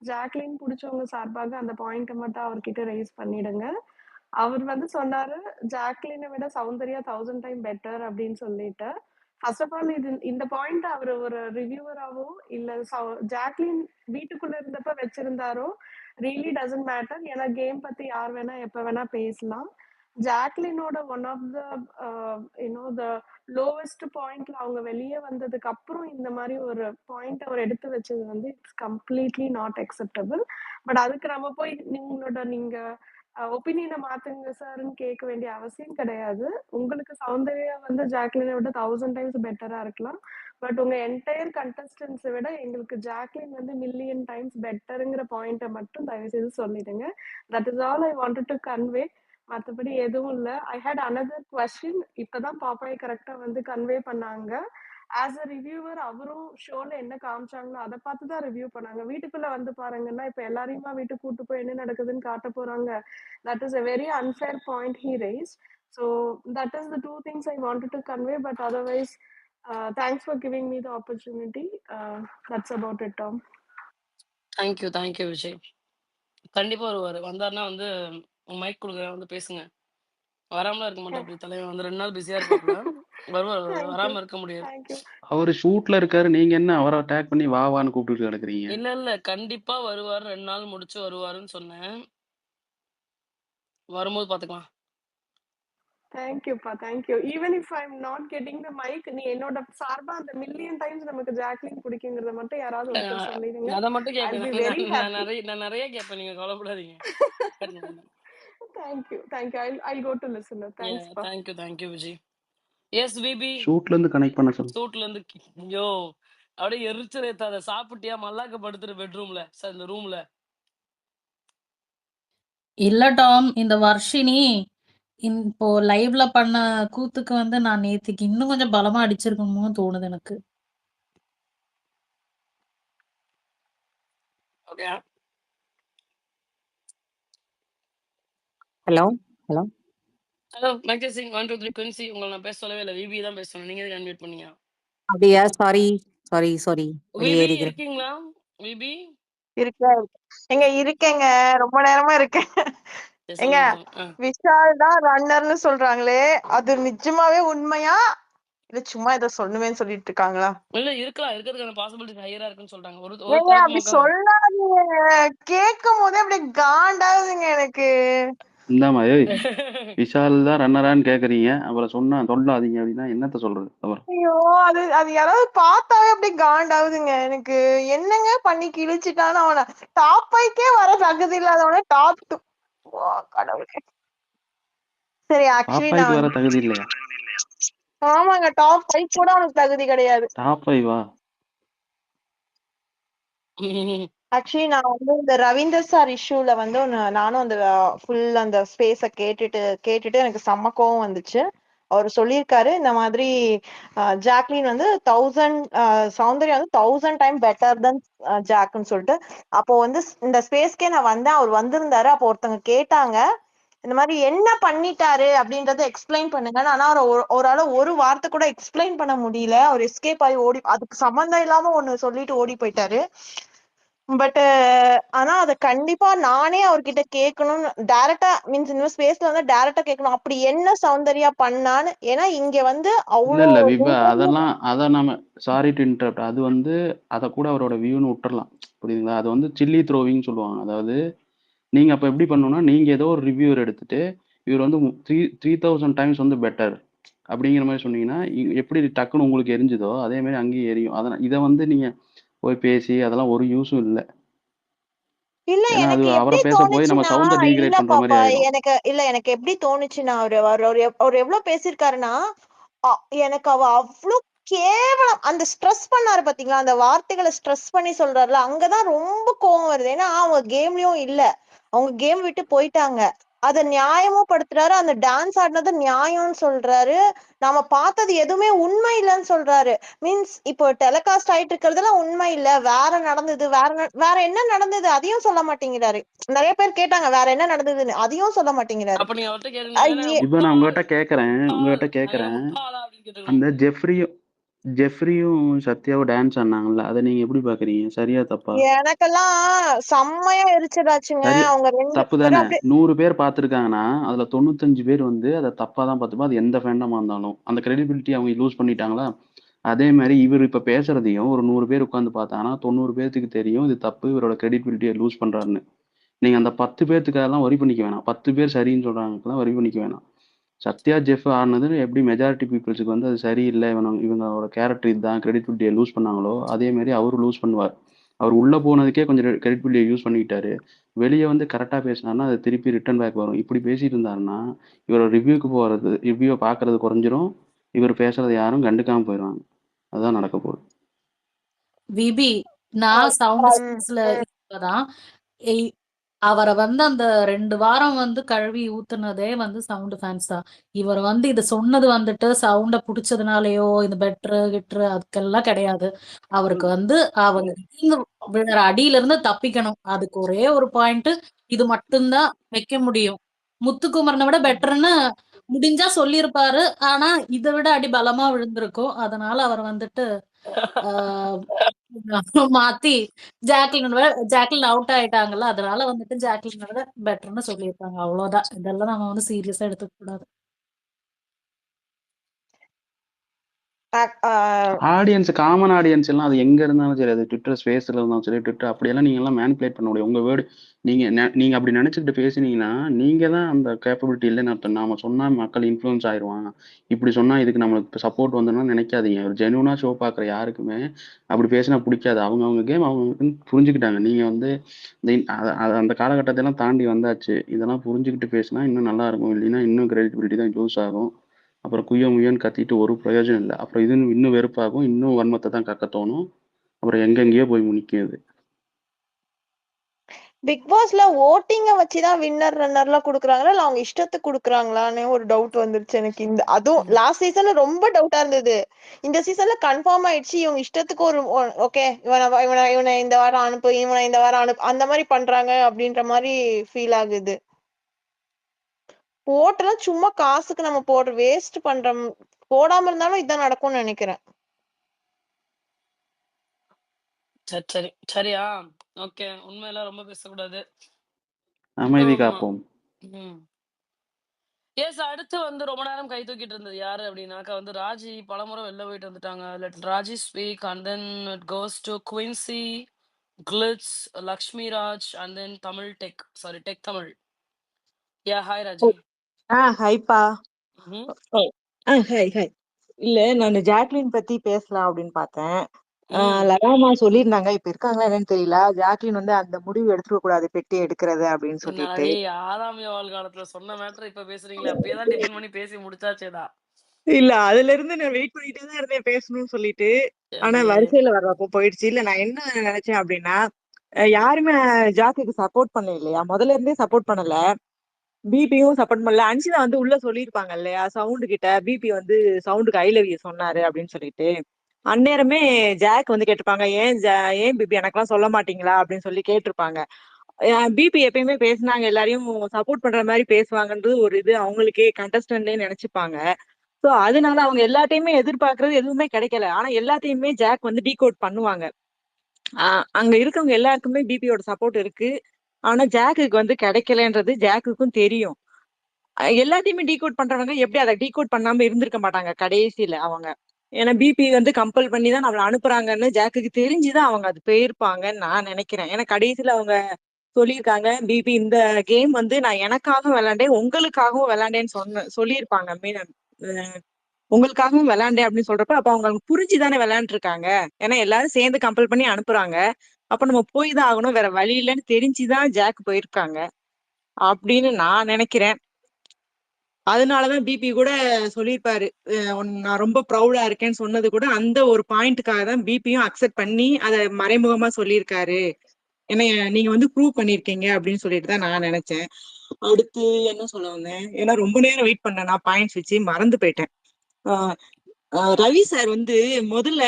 ஜாக்லின் பிடிச்சவங்க சார்பாக அந்த பாயிண்ட்டை மட்டும் அவர்கிட்ட ரைஸ் பண்ணிடுங்க. அவர் வந்து சொன்னாரு ஜாக்லினை விட சௌந்தர்யா 1000 டைம் பெட்டர் அப்படின்னு சொல்லிட்டு. ஃபர்ஸ்ட் ஆஃப் ஆல் இந்த பாயிண்ட் அவர் ஒரு ரிவ்யூவராவோ இல்ல ஜாக்லின் வீட்டுக்குள்ள இருந்தப்ப வச்சிருந்தாரோ ரியலி டசன்ட் மேட்டர். ஏன்னா கேம் பத்தி யார் வேணா எப்ப வேணா பேசலாம். ஜாக்லினோட one of the the lowest பாயிண்ட்ல அவங்க வெளியே வந்ததுக்கு அப்புறம் இந்த மாதிரி ஒரு பாயிண்ட் அவர் எடுத்து வச்சது வந்து it's completely not acceptable. But அதுக்கு நம்ம போய் நீங்க ஒப்பீனியனை மாத்துங்க சார்ன்னு கேட்க வேண்டிய அவசியம் கிடையாது. உங்களுக்கு சௌந்தர்யா வந்து ஜாக்லினை விட 1000 டைம்ஸ் பெட்டரா இருக்கலாம். பட் உங்க என்டையர் கண்டஸ்டன்ஸை விட எங்களுக்கு ஜாக்லின் வந்து மில்லியன் டைம்ஸ் பெட்டருங்கிற பாயிண்ட்டை மட்டும் தயவு செய்து சொல்லிடுங்க. That is all I wanted to convey. மற்றபடி எதுவும் இல்லை. ஐ ஹேட் அனதர் கொஸ்டின். இப்பதான் பாப்பாய் கரெக்டா வந்து கன்வே பண்ணாங்க. ஆஸ் அ ரிவ்யூவர் அவரும் ஷோல என்ன காமிச்சாங்களோ அதை பார்த்து தான் ரிவ்யூ பண்ணாங்க. வீட்டுக்குள்ள வந்து பாருங்கன்னா இப்ப எல்லாரையுமா வீட்டுக்கு கூட்டு போய் என்ன நடக்குதுன்னு காட்ட போறாங்க. That is a very unfair point he raised. So that is the two things I wanted to convey. But otherwise, thanks for giving me the opportunity. That's about it, Tom. Thank you Vijay. கண்டிப்பா வருவாரு. வந்தாருன்னா வந்து mic கொடுக்குறேன், வந்து பேசுங்க. வராமலாம் இருக்க மாட்டேன். அப்படி தலைவன் வந்து 2 நாள் பிஸியா இருப்பாப்ல. வருவார். வராம இருக்க முடியாது. அவரு ஷூட்ல இருக்காரு, நீங்க என்ன அவரை அட்டாக் பண்ணி வான்னு கூப்பிட்டு கிடக்குறீங்க? இல்ல கண்டிப்பா வருவார். 2 நாள் முடிச்சு வருவாருன்னு சொன்னேன். வரும்போது பாத்துக்கலாம். Thank you. Even if I'm not getting the mic, நீ என்னோட சார்பா அந்த மில்லியன் டைம்ஸ் நமக்கு ஜாக்லின் பிடிக்குங்கிறத மட்டும் யாராவது ஒருத்தர் சொல்லிடுங்க. அதை மட்டும் I'll be கேட்பேன். very happy. நான் நிறைய கேட்பேன். நீங்க கவலைப்படாதீங்க. Thank you. I'll go to listener. Thanks. Thank you Vijay. Yes VP. ஷூட்ல இருந்து கனெக்ட் பண்ண சொல்லு. ஷூட்ல இருந்து ஐயோ அப்படியே எரிச்சல் ஏத்தாத. சாப்பிட்டியா? மல்லாக்க படுத்துரு பெட்ரூம்ல இந்த ரூம்ல. இல்ல டாம், இந்த வர்ஷினி இப்போ லைவ்ல பண்ண கூத்துக்கு வந்து நான் நேத்துக்கு இன்னும் கொஞ்சம் பலமா அடிச்சிருக்கணுமோ தோணுது எனக்கு. ஓகே. ஹலோ மைக் சிங் 1 2 3 குயின்சி. உங்களை நான் பேச சொல்லவே இல்லை. விபி தான் பேசணும். நீங்க எதுக்கு அன்மியூட் பண்ணீங்க? அப்படியா? சாரி வெளியே விபி இருக்கிறேன். இருக்கீங்களா? விபி இருக்கேன் எங்க இருக்கேங்க, ரொம்ப நேரமா இருக்கேன். சரி எங்க சொல்லுங்க. விஷால் தான் ரன்னர்னு சொல்றாங்களே, அது நிஜமாவே உண்மையா இல்ல சும்மா ஏதோ சொல்லுவேன்னு சொல்லிட்டு இருக்காங்களா? இல்ல இருக்கலாம். இருக்கிறதுக்கான பாசிபிலிட்டி ஹையரா இருக்குன்னு சொல்றாங்க. ஒரு ஏங்க தரப்பு அப்படி மக்கள் சொல்லாதீங்க, கேட்கும் போதே அப்படியே காண்டாகுதுங்க எனக்கு. இந்தாம்மா ஏய் விஷால் தான் ரன்னரான்னு கேக்குறீங்க, அப்புறம் சொன்னா சொல்லாதீங்க அப்படின்னா என்னத்த சொல்றது அப்புறம்? ஐயோ, அது அது யாராவது பார்த்தாவே அப்படியே காண்டாகுதுங்க எனக்கு. என்னங்க பண்ணி கிழிச்சிட்டான்னு அவனை டாப் 5க்கே வர தகுதி இல்லாதவன டாப் 2. கடவுளே. சரி, ஆக்சுவலி நான் பாப்பாய்க்கு வர வந்து தகுதி இல்லையா? ஆமாங்க, டாப் 5 கூட அவனுக்கு தகுதி கிடையாது. டாப் 5 ஆக்சுவலி நான் வந்து இந்த ரவீந்தர் சார் இஷ்யூல வந்து நானும் அந்த ஃபுல் அந்த ஸ்பேஸ கேட்டுட்டு எனக்கு செம்ம கோவம் வந்துச்சு. அவர் சொல்லியிருக்காரு இந்த மாதிரி ஜாக்லின் வந்து 1000 சௌந்தர்யா வந்து 1000 டைம் பெட்டர் தென் ஜாக்னு சொல்லிட்டு. அப்போ வந்து இந்த ஸ்பேஸ்க்கே நான் வந்தேன், அவர் வந்திருந்தாரு. அப்போ ஒருத்தவங்க கேட்டாங்க இந்த மாதிரி என்ன பண்ணிட்டாரு அப்படின்றத எக்ஸ்பிளைன் பண்ணுங்க. ஆனா அவரால ஒரு வார்த்தை கூட எக்ஸ்பிளைன் பண்ண முடியல. அவர் எஸ்கேப் ஆகி ஓடி, அதுக்கு சம்மந்தம் இல்லாம ஒண்ணு சொல்லிட்டு ஓடி போயிட்டாரு. பட் ஆனா அத கண்டிப்பா நானே அவர்கிட்ட கேட்கணும்னு டைரக்டா, மீன்ஸ் இந்த ஸ்பேஸ்ல வந்து டைரக்டா கேட்கணும், அப்படி என்ன சௌந்தர்யா பண்ணான்னு. ஏன்னா இங்க வந்து இல்ல அவ்வளோ இல்ல விவா, அதெல்லாம் அத நம்ம சாரி டு இன்டரப்ட், அது வந்து அத கூட அவரோட வியூன்னு விட்டுறலாம், புரியுதுங்களா? அது வந்து சில்லி த்ரோவிங் சொல்லுவாங்க. அதாவது நீங்க அப்ப எப்படி பண்ணணும்னா, நீங்க ஏதோ ஒரு ரிவ்யூவர் எடுத்துட்டு இவர் வந்து 3000 டைம்ஸ் வந்து பெட்டர் அப்படிங்கிற மாதிரி சொன்னீங்கன்னா, எப்படி டக்குன்னு உங்களுக்கு எரிஞ்சுதோ அதே மாதிரி அங்கேயும் எரியும். அதனால் இதை வந்து நீங்க போய் பேசி அதெல்லாம் ஒரு யூஸும் இல்லை. இல்ல ஏன்னா அது எனக்கு அவரை எப்படி பேச போய் நம்ம தோணுச்சுன்னா, சவுண்டை இல்ல டீக்ரேட் பண்ற மாதிரி பாப்பா, ஆயிடும். எனக்கு எப்படி தோணுச்சுன்னா, அவர் எவ்வளவு பேசியிருக்காருன்னா, எனக்கு அவ்வளவு கேவலம் அந்த ஸ்ட்ரெஸ் பண்ணாரு பாத்தீங்களா, அந்த வார்த்தைகளை ஸ்ட்ரெஸ் பண்ணி சொல்றாருல, அங்கதான் ரொம்ப கோவம் வருது. ஏன்னா அவங்க கேம்லயும் இல்ல, அவங்க கேம் விட்டு போயிட்டாங்க. அத நியாயமும் படுத்துறாரு, அந்த டான்ஸ் ஆடினது நியாயம்னு சொல்றாரு. நாம பார்த்தது எதுவுமே உண்மை இல்லைன்னு சொல்றாரு. மீன்ஸ் இப்போ டெலிகாஸ்ட் ஆயிட்டு இருக்கிறதுலாம் உண்மை இல்ல, வேற நடந்தது, வேற என்ன நடந்தது அதையும் சொல்ல மாட்டேங்கிறாரு. நிறைய பேர் கேட்டாங்க வேற என்ன நடந்ததுன்னு, அதையும் சொல்ல மாட்டேங்கிறாரு. அப்ப நீங்க அவர்கிட்ட கேளுங்க, இப்ப நான் உங்ககிட்ட கேக்குறேன் முட்டாளா அப்படின்னு கேட்டுருக்கணும். அந்த ஜெஃப்ரியும் சத்யாவும் டான்ஸ் ஆடினாங்கல்ல, அதை நீங்க எப்படி பாக்குறீங்க? சரியா தப்பா? எனக்கெல்லாம் செம்மையா எரிச்சலாச்சுங்க. சரி, அவங்க 2 தப்பு பேரும் தானே? அப்படியே 100 பேர் பார்த்துருக்காங்கன்னா அதுல 95 பேர் வந்து அதை தப்பா தான் பார்த்துப்பா. அது எந்த ஃபேண்டமா இருந்தாலும் அந்த கிரெடிபிலிட்டி அவங்க லூஸ் பண்ணிட்டாங்களா? அதே மாதிரி இவர் இப்ப பேசுறதையும் ஒரு 100 பேர் உட்காந்து பார்த்தாங்கன்னா 90 பேர்த்துக்கு தெரியும் இது தப்பு, இவரோட கிரெடிபிலிட்டியை லூஸ் பண்றாருன்னு. நீங்க அந்த 10 பேர்த்துக்காகலாம் வரி பண்ணிக்க வேணாம். 10 பேர் சரின்னு சொல்றாங்கலாம் வரி பண்ணிக்க வேணாம். சத்யா ஜெஃப் ஆனது எப்படி மெஜாரிட்டி பீப்புள்ஸுக்கு வந்து அது சரியில்லை, இவங்களோட கேரக்டர் இதுதான், கிரெடிபிலிட்டியை லூஸ் பண்ணாங்களோ அதே மாதிரி அவரும் லூஸ் பண்ணுவார். அவர் உள்ள போனதுக்கே கொஞ்சம் கிரெடிபிலிட்டியை யூஸ் பண்ணிக்கிட்டாரு. வெளியே வந்து கரெக்டாக பேசினாருன்னா அது திருப்பி ரிட்டர்ன் பேக் வரும். இப்படி பேசிட்டு இருந்தாருன்னா இவரோட ரிவ்யூவை பார்க்கறது குறைஞ்சிரும். இவர் பேசுறதை யாரும் கண்டுக்காம போயிடுவாங்க. அதுதான் நடக்க போகுது. விபி, நான் சவுண்ட் ஸ்பேஸ்ல இப்பதான் அவரை வந்து அந்த 2 வாரம் வந்து கழுவி ஊத்துனதே வந்து சவுண்ட் ஃபேன்ஸ் தான். இவர் வந்து இது சொன்னது வந்துட்டு சவுண்ட புடிச்சதுனாலயோ இது பெட்ரு கிட்ரு அதுக்கெல்லாம் கிடையாது. அவருக்கு வந்து அவங்க விழுற அடியில இருந்து தப்பிக்கணும், அதுக்கு ஒரே ஒரு பாயிண்ட் இது மட்டும்தான் வைக்க முடியும். முத்துக்குமரனை விட பெட்டர்னு முடிஞ்சா சொல்லியிருப்பாரு, ஆனா இதை விட அடி பலமா விழுந்திருக்கும். அதனால அவர் வந்துட்டு மாத்தி ஜாக்லின் அவுட் ஆயிட்டாங்கல்ல, அதனால வந்துட்டு ஜாக்லின் விட பெட்டர்னு சொல்லியிருக்காங்க. அவ்வளவுதான். இதெல்லாம் நம்ம வந்து சீரியஸா எடுத்துக்க கூடாது. காமன் ஆடியன்ஸ் எல்லாம் அது எங்க இருந்தாலும் சரி, அது ட்விட்டர் ஸ்பேஸ்ல இருந்தாலும் சரி, ட்விட்டர் அப்படியெல்லாம் நீங்க எல்லாம் மேனிபுலேட் பண்ண முடியும். உங்க வேர்டு நீங்க அப்படி நினைச்சுக்கிட்டு பேசினீங்கன்னா நீங்க தான் அந்த கேப்பபிலிட்டி இல்லைன்னு அர்த்தம். நாம சொன்னா மக்கள் இன்ஃப்ளூயன்ஸ் ஆயிடுவாங்க, இப்படி சொன்னா இதுக்கு நம்மளுக்கு சப்போர்ட் வந்துடும் நினைக்காதீங்க. ஒரு ஜெனுவனா ஷோ பார்க்குற யாருக்குமே அப்படி பேசினா பிடிக்காது. அவங்க கேம் அவங்க புரிஞ்சுக்கிட்டாங்க. நீங்க வந்து அந்த காலகட்டத்தெல்லாம் தாண்டி வந்தாச்சு. இதெல்லாம் புரிஞ்சுக்கிட்டு பேசினா இன்னும் நல்லா இருக்கும். இல்லைன்னா இன்னும் கிரெடிபிலிட்டி தான் யூஸ் ஆகும். அப்புறம் முயன்னு கத்திட்டு ஒரு பிரயோஜனம் இல்லை. அப்புறம் இது இன்னும் வெறுப்பாகும், இன்னும் வன்மத்தை தான் கக்க தோணும். அப்புறம் எங்கெங்கேயோ போய் முடிக்கிறது. பிக் பாஸ்ல ஓட்டிங்க வச்சுதான் வின்னர் ரன்னர்லாம் குடுக்குறாங்களா, இல்ல அவங்க இஷ்டத்துக்கு குடுக்குறாங்களான்னு ஒரு டவுட் வந்துருச்சு எனக்கு. அதுவும் லாஸ்ட் சீசன்ல ரொம்ப டவுட்டா இருந்தது. இந்த சீசன்ல கன்ஃபார்ம் ஆயிடுச்சு இவங்க இஷ்டத்துக்கு ஒரு ஓகே இவனை இந்த வாரம் அனுப்பு, இவனை இந்த வாரம் அனுப்பு, அந்த மாதிரி பண்றாங்க அப்படின்ற மாதிரி ஃபீல் ஆகுது. ஓட்டெல்லாம் சும்மா காசுக்கு நம்ம வேஸ்ட் பண்றோம். போடாம இருந்தாலும் இதான் நடக்கும்னு நினைக்கிறேன். சரி சரி சரியா? ஓகே. உண்மையெல்லாம் ரொம்ப பேசக்கூடாது. அமைதி ஆமா. காப்போம். எஸ். அடுத்து வந்து ரொம்ப நேரம் கை தூக்கிட்டு இருந்தது யாரு அப்படின்னாக்கா வந்து ராஜி பலமுறை வெளில போயிட்டு வந்துட்டாங்க. Let Raji speak and then it goes to Quincy, Glitz, Lakshmi Raj and then Tamil tech. Sorry tech Tamil. Yeah hi Raji. ஹைப்பா. ம்ஹ்ம். ஹாய். இல்ல நானு ஜாக்லின் பத்தி பேசலாம் அப்படின்னு பார்த்தேன். ம். லதாமா சொல்லியிருந்தாங்க, இப்ப இருக்காங்களா என்னன்னு தெரியல. ஜாக்லின் வந்து அந்த முடிவு எடுத்துக்க கூடாது, பெட்டி எடுக்கிறது அப்படின்னு என்னடா சொல்லிட்டு. டேய் ஆதாம் ஏவாள் காலத்துல சொன்ன மேட்டர் இப்ப பேசுறீங்களே, அப்பயே தான் டிஃபைன் பண்ணி பேசி முடிச்சாச்சேடா. இல்ல அதுல இருந்து நான் வெயிட் பண்ணிட்டே தான் இருந்தேன் பேசணும்னு சொல்லிட்டு. ஆனா சரி. வரிசையில வர்றப்போ போயிடுச்சு. இல்ல நான் என்ன நினைச்சேன் அப்படின்னா, யாருமே ஜாக்குக்கு சப்போர்ட் பண்ணல இல்லையா? முதல்ல இருந்தே சப்போர்ட் பண்ணல. பிபியும் சப்போர்ட் பண்ணல. அன்ஷிதா வந்து உள்ள சொல்லியிருப்பாங்க இல்லையா, சவுண்டு கிட்ட பிபி வந்து சவுண்டுக்கு ஐ லவ் யூ சொன்னாரு அப்படின்னு சொல்லிட்டு. அந்நேரமே ஜாக் வந்து கேட்டிருப்பாங்க, ஏன் பிபி எனக்கெல்லாம் சொல்ல மாட்டீங்களா அப்படின்னு சொல்லி கேட்டிருப்பாங்க. பிபி எப்பயுமே பேசுனாங்க, எல்லாரையும் சப்போர்ட் பண்ற மாதிரி பேசுவாங்கன்றது ஒரு இது அவங்களுக்கே கண்டஸ்டன்ட்லயே நினைச்சுப்பாங்க. சோ அதனால அவங்க எல்லாத்தையுமே எதிர்பார்க்கறது எதுவுமே கிடைக்கல. ஆனா எல்லாத்தையுமே ஜாக் வந்து டீகோட் பண்ணுவாங்க. அங்க இருக்கவங்க எல்லாருக்குமே பிபியோட சப்போர்ட் இருக்கு. ஆனா ஜாக்குக்கு வந்து கிடைக்கலன்றது ஜாக்குக்கும் தெரியும். எல்லாத்தையுமே டீகோட் பண்றவங்க எப்படி அதை டீகோட் பண்ணாம இருந்திருக்க மாட்டாங்க கடைசியில அவங்க. ஏன்னா பிபி வந்து கம்பல் பண்ணி தான் நம்மள அனுப்புறாங்கன்னு ஜாக்குக்கு தெரிஞ்சுதான் அவங்க அது போயிருப்பாங்கன்னு நான் நினைக்கிறேன். ஏன்னா கடைசியில அவங்க சொல்லியிருக்காங்க, பிபி இந்த கேம் வந்து நான் எனக்காகவும் விளையாண்டேன், உங்களுக்காகவும் விளையாண்டேன்னு சொல்லியிருப்பாங்க. உங்களுக்காகவும் விளையாண்டேன் அப்படின்னு சொல்றப்ப அப்ப அவங்க புரிஞ்சுதானே விளையாண்டு இருக்காங்க. ஏன்னா எல்லாரும் சேர்ந்து கம்பல் பண்ணி அனுப்புறாங்க. அப்ப நம்ம போய் தான் ஆகணும், வேற வழி இல்லைன்னு தெரிஞ்சுதான் ஜாக் போயிருக்காங்க அப்படின்னு நான் நினைக்கிறேன். அதனாலதான் பிபி கூட சொல்லியிருப்பாரு, நான் ரொம்ப ப்ரௌடா இருக்கேன்னு சொன்னது கூட அந்த ஒரு பாயிண்ட்டுக்காக தான் பிபியும் அக்செப்ட் பண்ணி அதை மறைமுகமா சொல்லியிருக்காரு. ஏன்னா நீங்க வந்து ப்ரூவ் பண்ணிருக்கீங்க அப்படின்னு சொல்லிட்டு தான் நான் நினைச்சேன். அடுத்து என்ன சொல்ல வந்தேன், ஏன்னா ரொம்ப நேரம் வெயிட் பண்ணேன், நான் பாயிண்ட்ஸ் வச்சு மறந்து போயிட்டேன். ரவி சார் வந்து முதல்ல,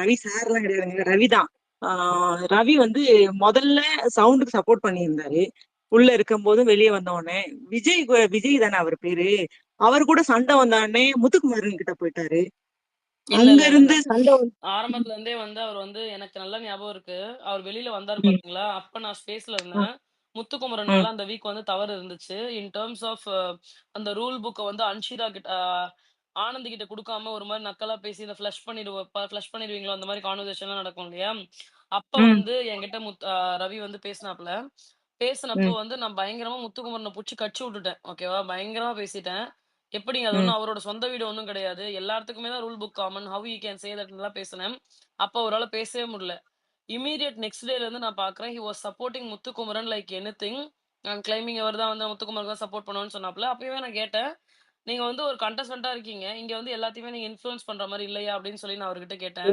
ரவி சார் எல்லாம் கிடையாதுங்க, ரவிதான். ரவி வந்து முதல்ல சவுண்டுக்கு சப்போர்ட் பண்ணியிருந்தாரு. உள்ள இருக்கும் போதும் வெளியே வந்த உடனே விஜய் தானே அவர் பேரு, அவர் கூட சண்டை வந்தானே முத்துக்குமாரன் கிட்ட போயிட்டாரு. இல்ல அங்க இல்ல இருந்து இல்லங்க. சண்டை ஆரம்பத்துல இருந்தே வந்து அவர் வந்து எனக்கு நல்ல ஞாபகம் இருக்கு. அவர் வெளியில வந்தாரு பாத்தீங்களா? அப்ப நான் ஸ்பேஸ்ல இருந்தேன். முத்துக்குமரன் மேல அந்த வீக் வந்து தவறு இருந்துச்சு. இன் டெர்ம்ஸ் ஆஃப் அந்த ரூல் புக்க வந்து அன்ஷிதா கிட்ட ஆனந்த் கிட்ட குடுக்காம ஒரு மாரி நக்கலா பேசி இத ஃப்ளஷ் பண்ணிடுவீங்களோ அந்த மாரி கான்வர்சேஷன்லாம் நடக்கும் இல்லையா? அப்ப வந்து என்கிட்ட ரவி வந்து பேசினப்போ வந்து நான் பயங்கரமா முத்துக்குமரன புடிச்சு கடிச்சு விட்டுட்டேன். ஓகேவா? பயங்கரமா பேசிட்டேன். எப்படிங்க அது ஒண்ணும் அவரோட சொந்த வீடு ஒண்ணும் கிடையாது. எல்லாத்துக்குமே தான் rule book common. How you can say தட்ன்னுலாம் பேசினேன். அப்ப அவரால பேசவே முடியல. இம்மீடியட் நெக்ஸ்ட் டேல இருந்து நான் பார்க்குறேன். He was supporting Muthukumaran like anything. And claiming அவர் தான் வந்து முத்துக்குமரனுக்கு தான் சப்போர்ட் பண்ணுவேன்னு சொன்னாப்ல. அப்பவே நான் கேட்டேன், "நீங்க வந்து ஒரு கண்டஸ்டன்ட்டா இருக்கீங்க. இங்க வந்து எல்லாத்தையுமே நீங்க இன்ஃப்ளூயன்ஸ் பண்ற மாரி இல்லையா?" அப்படின்னு சொல்லி நான் அவர்கிட்ட கேட்டேன்.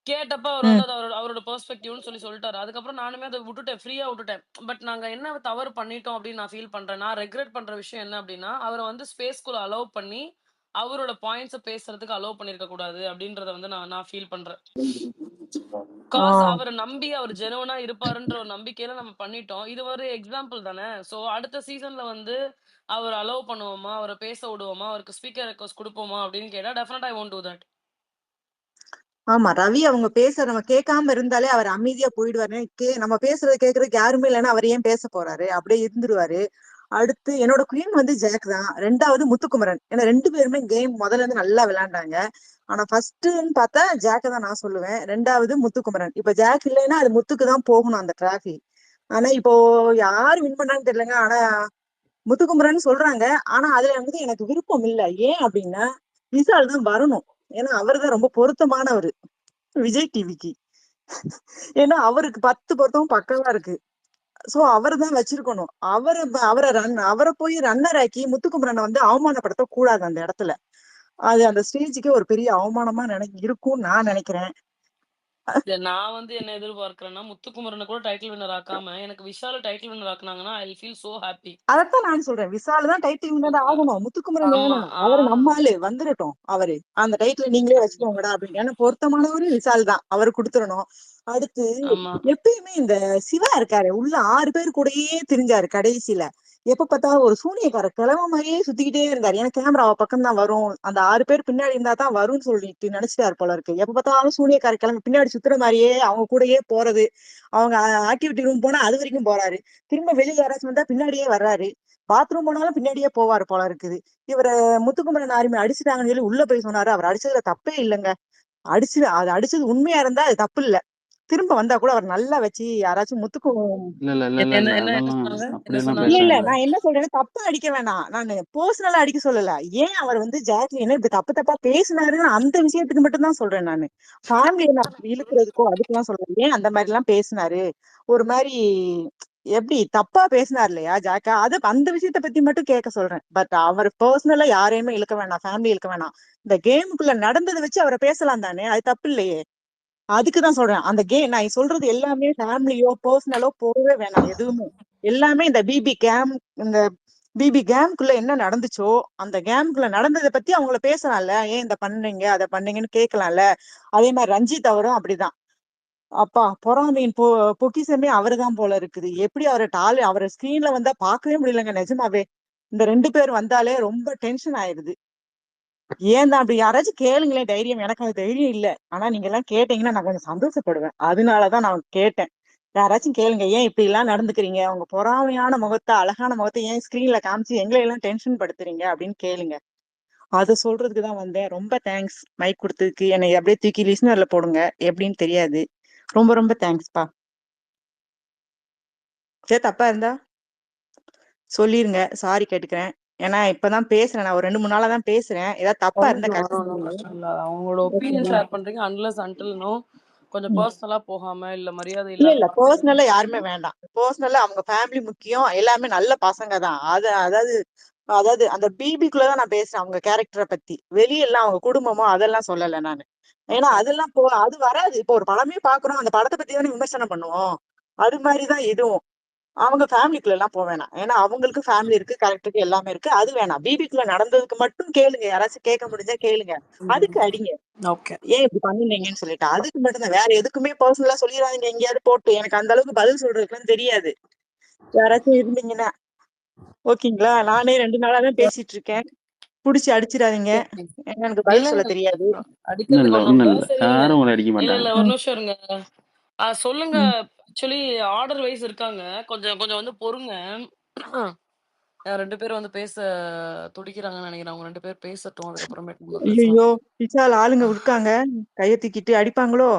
கேட்டப்ப அவர் வந்து அது அவரோட பெர்ஸ்பெக்டிவ்னு சொல்லிட்டாரு. அதுக்கப்புறம் நானுமே அத விட்டுட்டேன். ஃப்ரீயா விட்டுட்டேன். பட் நாங்க என்ன தவறு பண்ணிட்டோம் அப்படின்னு நான் ஃபீல் பண்றேன். நான் ரெக்ரெட் பண்ற விஷயம் என்ன அப்படின்னா, அவர வந்து ஸ்பேஸ்க்குள்ள அலோவ் பண்ணி, அவரோட பாயிண்ட்ஸ பேசுறதுக்கு அலோவ் பண்ணியிருக்க கூடாது அப்படின்றத வந்து நான் ஃபீல் பண்றேன். அவர நம்பி அவர் ஜெனுவனா இருப்பாருன்ற ஒரு நம்பிக்கையில நம்ம பண்ணிட்டோம். இது ஒரு எக்ஸாம்பிள் தானே. சோ அடுத்த சீசன்ல வந்து அவர அலோவ் பண்ணுவோமா? அவர பேச விடுவோமா? அவருக்கு ஸ்பீக்கர் ரெக்வெஸ்ட் குடுப்போமா? அப்படின்னு கேட்டா டெஃபினட்டா ஐ வோன்ட் டூ தட். ஆமா, ரவி அவங்க நம்ம கேட்காம இருந்தாலே அவர் அமைதியா போயிடுவாரு. நம்ம பேசுறதை கேட்கறதுக்கு யாருமே இல்லைன்னா அவர் ஏன் பேச போறாரு, அப்படியே இருந்துருவாரு. அடுத்து என்னோட குயின் வந்து ஜாக் தான். ரெண்டாவது முத்துக்குமரன். ஏன்னா 2 பேருமே கேம் முதல்ல இருந்து நல்லா விளையாண்டாங்க. ஆனா ஃபர்ஸ்ட்ன்னு பார்த்தா ஜாக்க தான் நான் சொல்லுவேன். 2வது முத்துக்குமரன். இப்ப ஜாக் இல்லைன்னா அது முத்துக்கு தான் போகணும் அந்த டிராஃபி. ஆனா இப்போ யாரு வின் பண்ணான்னு தெரியலங்க. ஆனா முத்துக்குமரன் சொல்றாங்க. ஆனா அதுல வந்து எனக்கு விருப்பம் இல்ல. ஏன் அப்படின்னா விஷால் தான் வரணும். ஏன்னா அவர்தான் ரொம்ப பொருத்தமானவர் விஜய் டிவிக்கு. ஏன்னா அவருக்கு 10 பொருத்தமும் பக்கவா இருக்கு. சோ அவர் தான் வச்சிருக்கணும். அவரை போய் ரன்னர் ஆக்கி முத்துக்குமரனை வந்து அவமானப்படுத்த கூடாது அந்த இடத்துல. அது அந்த ஸ்டேஜுக்கு ஒரு பெரிய அவமானமா இருக்கும்னு நான் நினைக்கிறேன். இல்ல நான் வந்து என்ன எதிர்பார்க்கிறேன்னா, முத்துக்குமரன கூட டைட்டில் வின்னர் ஆக்காம, எனக்கு விஷால டைட்டில் வின்னர் ஆக்குனாங்கன்னா, I will feel so happy. அதத்தான் நான் சொல்றேன். விஷால் தான் டைட்டில் வின்னர் ஆகணும். முத்துக்குமரன் ஆமா. வேணாம். அவரு நம்ம ஆளு வந்துடட்டும். அவரு அந்த டைட்டில் நீங்களே வச்சுக்கோங்கடா அப்படின்னு. ஏன்னா பொருத்தமானவரு விஷால் தான். அவரு கொடுத்துடணும். அடுத்து ஆமா. எப்பயுமே இந்த சிவா இருக்காரு உள்ள 6 பேர் கூடயே திரிஞ்சாரு கடைசியில. எப்ப பார்த்தாலும் ஒரு சூனியக்கார கிழமை மாதிரியே சுத்திக்கிட்டே இருந்தாரு. ஏன்னா கேமரா பக்கம் தான் வரும், அந்த 6 பேர் பின்னாடி இருந்தா தான் வரும்னு சொல்லிட்டு நினைச்சிட்டாரு போல இருக்கு. எப்ப பார்த்தாலும் சூனியக்கார கிழமை பின்னாடி சுத்துற மாதிரியே அவங்க கூடயே போறது. அவங்க ஆக்டிவிட்டி ரூம் போனா அது வரைக்கும் போறாரு. திரும்ப வெளியே யாராச்சும் வந்தா பின்னாடியே வர்றாரு. பாத்ரூம் போனாலும் பின்னாடியே போவாரு போல இருக்குது. இவரை முத்துக்குமரன் ஆர்மி அடிச்சுட்டாங்கன்னு சொல்லி உள்ள போய் சொன்னாரு. அவர் அடிச்சதுல தப்பே இல்லைங்க. அது அடிச்சது உண்மையா இருந்தா அது தப்பு இல்ல. திரும்ப வந்தா கூட அவர் நல்லா வச்சு யாராச்சும் இல்ல இல்ல இல்ல இல்ல என்ன இல்ல என்ன என்ன அதெல்லாம் சொன்னாங்க? என்ன அப்படியெல்லாம் சொன்னாங்க? இல்ல பேசாதீங்க. நான் என்ன சொல்றேன்னா தப்பா அடிக்க வேணாம். நான் பர்சனலா அடிக்க சொல்லல. ஏன் அவர் ஜாக்லின் இப்படி தப்பு தப்பா பேசினாருன்னு அந்த விஷயத்துக்கு மட்டும் தான் சொல்றேன். நானு ஃபேமிலியை நான் இழுக்கிறதுக்கோ அதுக்கெல்லாம் சொல்றேன். ஏன் அந்த மாதிரி எல்லாம் பேசினாரு, ஒரு மாதிரி எப்படி தப்பா பேசினார் இல்லையா ஜாக்கா, அது அந்த விஷயத்த பத்தி மட்டும் கேட்க சொல்றேன். பட் அவர் பர்சனலா யாரையுமே இழுக்க வேணாம், ஃபேமிலி இழுக்க வேணாம். இந்த கேமுக்குள்ள நடந்ததை வச்சு அவரை பேசலாம் தானே, அது தப்பு இல்லையே. அதுக்குதான் சொல்றேன். அந்த நான் சொல்றது எல்லாமே ஃபேமிலியோ பர்சனலோ போகவே வேணாம் எதுவுமே. எல்லாமே இந்த பிபி கேம்குள்ள என்ன நடந்துச்சோ அந்த கேம்குள்ள நடந்ததை பத்தி அவங்கள பேசலாம்ல. ஏன் இந்த பண்ணீங்க அதை பண்ணீங்கன்னு கேட்கலாம்ல. அதே மாதிரி ரஞ்சித் அவரும் அப்படிதான். அப்பா பொறாமையின் பொக்கிசமே அவருதான் போல இருக்குது. எப்படி அவரை ஸ்கிரீன்ல வந்தா பார்க்கவே முடியலங்க நிஜமாவே. இந்த 2 பேர் வந்தாலே ரொம்ப டென்ஷன் ஆயிருது. ஏன் தான் அப்படி யாராச்சும் கேளுங்களேன் தைரியம். எனக்கு அது தைரியம் இல்ல. ஆனா நீங்க எல்லாம் கேட்டீங்கன்னா நான் கொஞ்சம் சந்தோஷப்படுவேன். அதனாலதான் நான் கேட்டேன். யாராச்சும் கேளுங்க, ஏன் இப்படி எல்லாம் நடந்துக்கிறீங்க, உங்க பொறாமையான முகத்தை அழகான முகத்தை ஏன் ஸ்கிரீன்ல காமிச்சு எங்களை எல்லாம் டென்ஷன் படுத்துறீங்க அப்படின்னு கேளுங்க. அதை சொல்றதுக்கு தான் வந்தேன். ரொம்ப தேங்க்ஸ் மைக் கொடுத்ததுக்கு. என்னை அப்படியே தூக்கி லிஸ்னர்ல போடுங்க, எப்படின்னு தெரியாது. ரொம்ப ரொம்ப தேங்க்ஸ்ப்பா. சரி தப்பா இருந்தா சொல்லிருங்க, சாரி கேட்டுக்கிறேன். ஏன்னா இப்பதான் பேசுறேன், நான் ஒரு 2-3 நாளா தான் பேசுறேன். ஏதாவது தப்பா இருந்தா கரெக்ட் ஒண்ணும் பண்ணுங்க. கஷ்டம் இல்ல. அவங்களோட ஒப்பீனியன் ஷேர் பண்றீங்க. அன்லெஸ் அன்டில் கொஞ்சம் பர்சனலா போகாம இல்ல மரியாதை இல்ல இல்லாத இல்ல வார்த்தைகள் பர்சனலா யாருமே வேண்டாம். பர்சனலா அவங்க ஃபேமிலி முக்கியம். எல்லாமே நல்ல பசங்க தான். அதாவது அதாவது அந்த பிபிக்குள்ளதான் நான் பேசுறேன். அவங்க கேரக்டரை பத்தி வெளியெல்லாம் அவங்க குடும்பமோ அதெல்லாம் சொல்லல நானு. ஏன்னா அதெல்லாம் அது வராது. இப்போ ஒரு படமே பாக்குறோம், அந்த படத்தை பத்தி தானே விமர்சனம் பண்ணுவோம். அது மாதிரிதான் இதுவும். அவங்க ஃபேமிலிக்குள்ள எல்லாம் போக வேணாம். ஏன்னா அவங்களுக்கு ஃபேமிலி இருக்கு, கேரக்டருக்கு எல்லாமே இருக்கு. அது வேணாம். பிபிக்குள்ள நடந்ததுக்கு மட்டும் கேளுங்க, யாராச்சும் கேட்க முடிஞ்சா கேளுங்க. அதுக்கு அடிங்க, ஓகே. ஏன் இப்படி பண்ணுனீங்கன்னு சொல்லிட்டு. அதுக்கு மட்டும் தான், வேற எதுக்குமே பர்சனலா சொல்லிடாதீங்க எங்கேயாவது போட்டு. எனக்கு அந்த அளவுக்கு பதில் சொல்றதுக்குலாம் தெரியாது. யாராச்சும் இருந்தீங்கன்னா ஓகேங்களா. நானே 2 நாளா தான் பேசிட்டு இருக்கேன். புடிச்சு அடிச்சிடாதீங்க, ஏன்னா எனக்கு இல்ல பதில் இல்ல சொல்ல தெரியாது. இல்ல அடிக்கிறதுக்கு இல்ல ஒண்ணும் ஒண்ணும் இல்ல. இல்ல, சரி இருங்க. யாரும் உங்களை அடிக்க இல்ல மாட்டாங்க. இல்ல ஒரு நிமிஷம் இருங்க. சொல்லுங்க. ம். ஆக்சுவலி ஆர்டர் வைஸ் இருக்காங்க. கொஞ்சம் கொஞ்சம் பொறுங்க. 2 பேரும் பேச துடிக்கிறாங்கன்னு நினைக்கிறேன். அவங்க 2 பேர் பேசட்டும். அதுக்கப்புறமேட்டு நம்ம பேசலாம். ஐயோ பிசால் ஆளுங்க இருக்காங்க, கையை தூக்கிட்டு அடிப்பாங்களோ.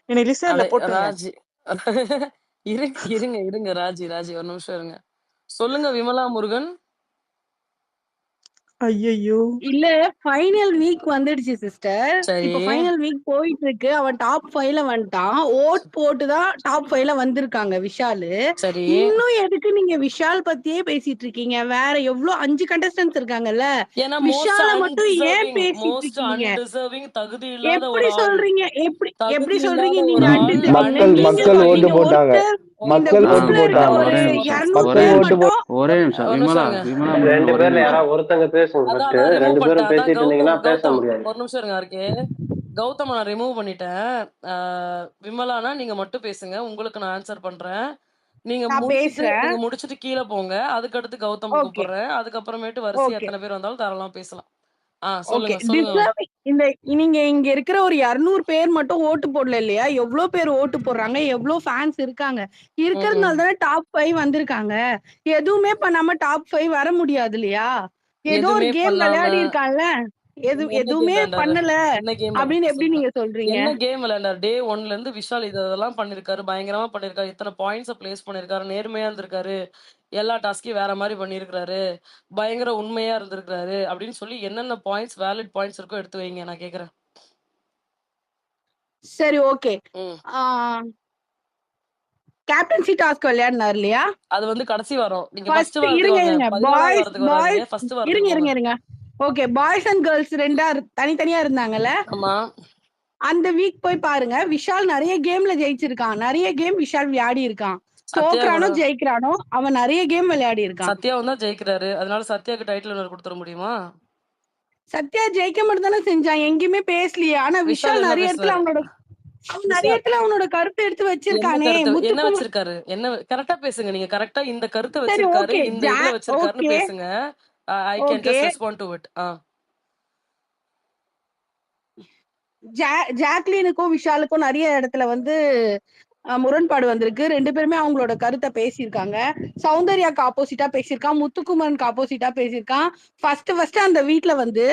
என்னை லிஸ்டர்ல அதே போட்டுருங்க. ராஜி இருங்க இருங்க இருங்க ராஜி ஒரு நிமிஷம் இருங்க. சொல்லுங்க விமலா முருகன். ஐயோ இல்ல, ஃபைனல் வீக் வந்துடுச்சு சிஸ்டர். சரி இப்ப ஃபைனல் வீக் போயிட்டு இருக்கு. அவன் டாப் 5ல வந்துட்டான். ஓட் போட்டு தான் டாப் 5ல வந்திருக்காங்க விஷாலு. சரி இன்னும் எதுக்கு நீங்க விஷால் பத்தியே பேசிட்டு இருக்கீங்க? வேற எவ்வளவு 5 கண்டஸ்டன்ஸ் இருக்காங்கல்ல, ஏன்னா விஷால மட்டும் ஏன் பேசிட்டு மோஸ்ட் இருக்கீங்க? அன்டிசர்விங் தகுதி இல்லாத எப்படி ஒரு ஆள். சொல்றீங்க? எப்படி தகுதி சொல்றீங்க இல்லாத நீங்க ஒரு ஆள். அன்டிசர்விங்னு? நீங்க மக்கள் ஓட்டு சொல்றீங்க போட்டாங்க. ஒருத்தர் இந்த மக்கள் ஓட்டு குரூப்ல இருக்க போட்டாங்க. ஒரு ஒரே நிமிஷம் 200 மக்கள் பேர் ஓட்டு மட்டும். ஒரே நிமிஷம் ஒரு விமலா நிமிஷம் இருங்க. விமலா முருகன் 2 ஒரே பேர்ல நிமிஷம். யாராவது ஒருத்தங்க பேசுங்க அதான் ஃபர்ஸ்ட். நான் ரிமூவ் 2 பேரும் பண்ணிட்டேன். அதான் பேசிட்டு இருந்தீங்கன்னா பேச கௌதம் முடியாது. ஒரு நிமிஷம் இருங்க. கௌதம் நான் ரிமூவ் பண்ணிட்டேன். விமலானா நீங்க மட்டும் பேசுங்க. உங்களுக்கு நான் ஆன்சர் பண்றேன். நீங்க நான் பேசுறேன். முடிச்சிட்டு கீழே போங்க. அதுக்கடுத்து கௌதம் ஓகே கூப்பிடுறேன். அதுக்கப்புறமேட்டு வரிசை ஓகே எத்தனை பேர் வந்தாலும் தாராளமா பேசலாம். ஓகே. சொல்லுங்க. டிசர்விங் நீங்க இங்க இருக்கிற ஒரு 200 பேர் மட்டும் ஓட்டு போடல இல்லையா? எவ்வளவு பேர் ஓட்டு போடுறாங்க? எவ்வளவு ஃபேன்ஸ் இருக்காங்க? இருக்கிறதுனால தானே டாப் 5 வந்திருக்காங்க. எதுவுமே பண்ணாம டாப் 5 வர முடியாது இல்லையா? ஏதோ ஒரு எதுவுமே கேம் பண்ணாம விளையாடி இருக்கான்ல, என்ன கேம் எதுவுமே விளையாண்டாரு? பண்ணல என்ன கேம் அப்படின்னு எப்படி விளையாண்டாரு? நீங்க சொல்றீங்க? என்ன கேம் விளையாண்டாரு? டே 1ல இருந்து விஷால் இதெல்லாம் பண்ணிருக்காரு. பயங்கரமா பண்ணிருக்காரு. இத்தனை பாயிண்ட்ஸ பிளேஸ் பண்ணிருக்காரு. நேர்மையா இருந்திருக்காரு. எல்லா டாஸ்கையும் வேற மாதிரி பண்ணிருக்காரு. பயங்கர உண்மையா இருந்திருக்காரு அப்படின்னு சொல்லி என்னென்ன பாயிண்ட்ஸ் வேலிட் பாயிண்ட்ஸ் இருக்கோ எடுத்து வைங்க. நான் கேக்குறேன். சரி ஓகே. கேப்டன்சி டாஸ்க் விளையாடினார் இல்லையா? அது கடைசி வாரம். நீங்க ஃபர்ஸ்ட் ஃபர்ஸ்ட் வாரத்துக்கு இருங்க வாங்க. இருங்க 14வது வாரத்துக்கு வராதீங்க. ஃபர்ஸ்ட் வாரத்துக்கு இருங்க போங்க. இருங்க ஓகே. பாய்ஸ் அண்ட் கேர்ள்ஸ் ரெண்டா தனித்தனியா இருந்தாங்கல்ல, ஆமா. அந்த வீக் போய் பாருங்க. விஷால் நிறைய கேம்ல ஜெயிச்சிருக்கான். நிறைய கேம் விஷால் விளையாடி இருக்கான். சத்யா கூட தோக்குறானோ ஜெயிக்கிறானோ அவன் நிறைய கேம் விளையாடி இருக்கான். சத்யாவும் தான் ஜெயிக்கிறாரு. அதனால சத்யாக்கு டைட்டில் வின்னர் கொடுத்துட முடியுமா? சத்யா ஜெயிக்க மட்டும் தானே செஞ்சான், எங்கேயுமே பேசலையே. ஆனா விஷால் விஷால் என்ன நிறைய இடத்துல பேசுனாரு? அவனோட அவன் நிறைய விஷால் இடத்துல அவனோட கருத்தை எடுத்து என்ன வச்சிருக்கானே. கருத்து என்ன முத்துக்குமார் வச்சிருக்காரு? என்ன கரெக்டா பேசுங்க. நீங்க கரெக்டா இந்த கருத்தை சரி வச்சிருக்காரு, ஓகே இந்த இதுல வச்சிருக்காருன்னு ஓகே பேசுங்க. I can okay just respond to it. ஜாக்லினுக்கும் விஷாலுக்கும் நிறைய இடத்துல வந்து முரண்பாடு வந்திருக்கு. 2 பேருமே அவங்களோட கருத்தை பேசியிருக்காங்க. சௌந்தர்யாக்கு ஆப்போசிட்டா பேசியிருக்கான், முத்துக்குமரனுக்கு ஆப்போசிட்டா பேசியிருக்கான். ஃபர்ஸ்ட் அந்த வீட்ல வந்து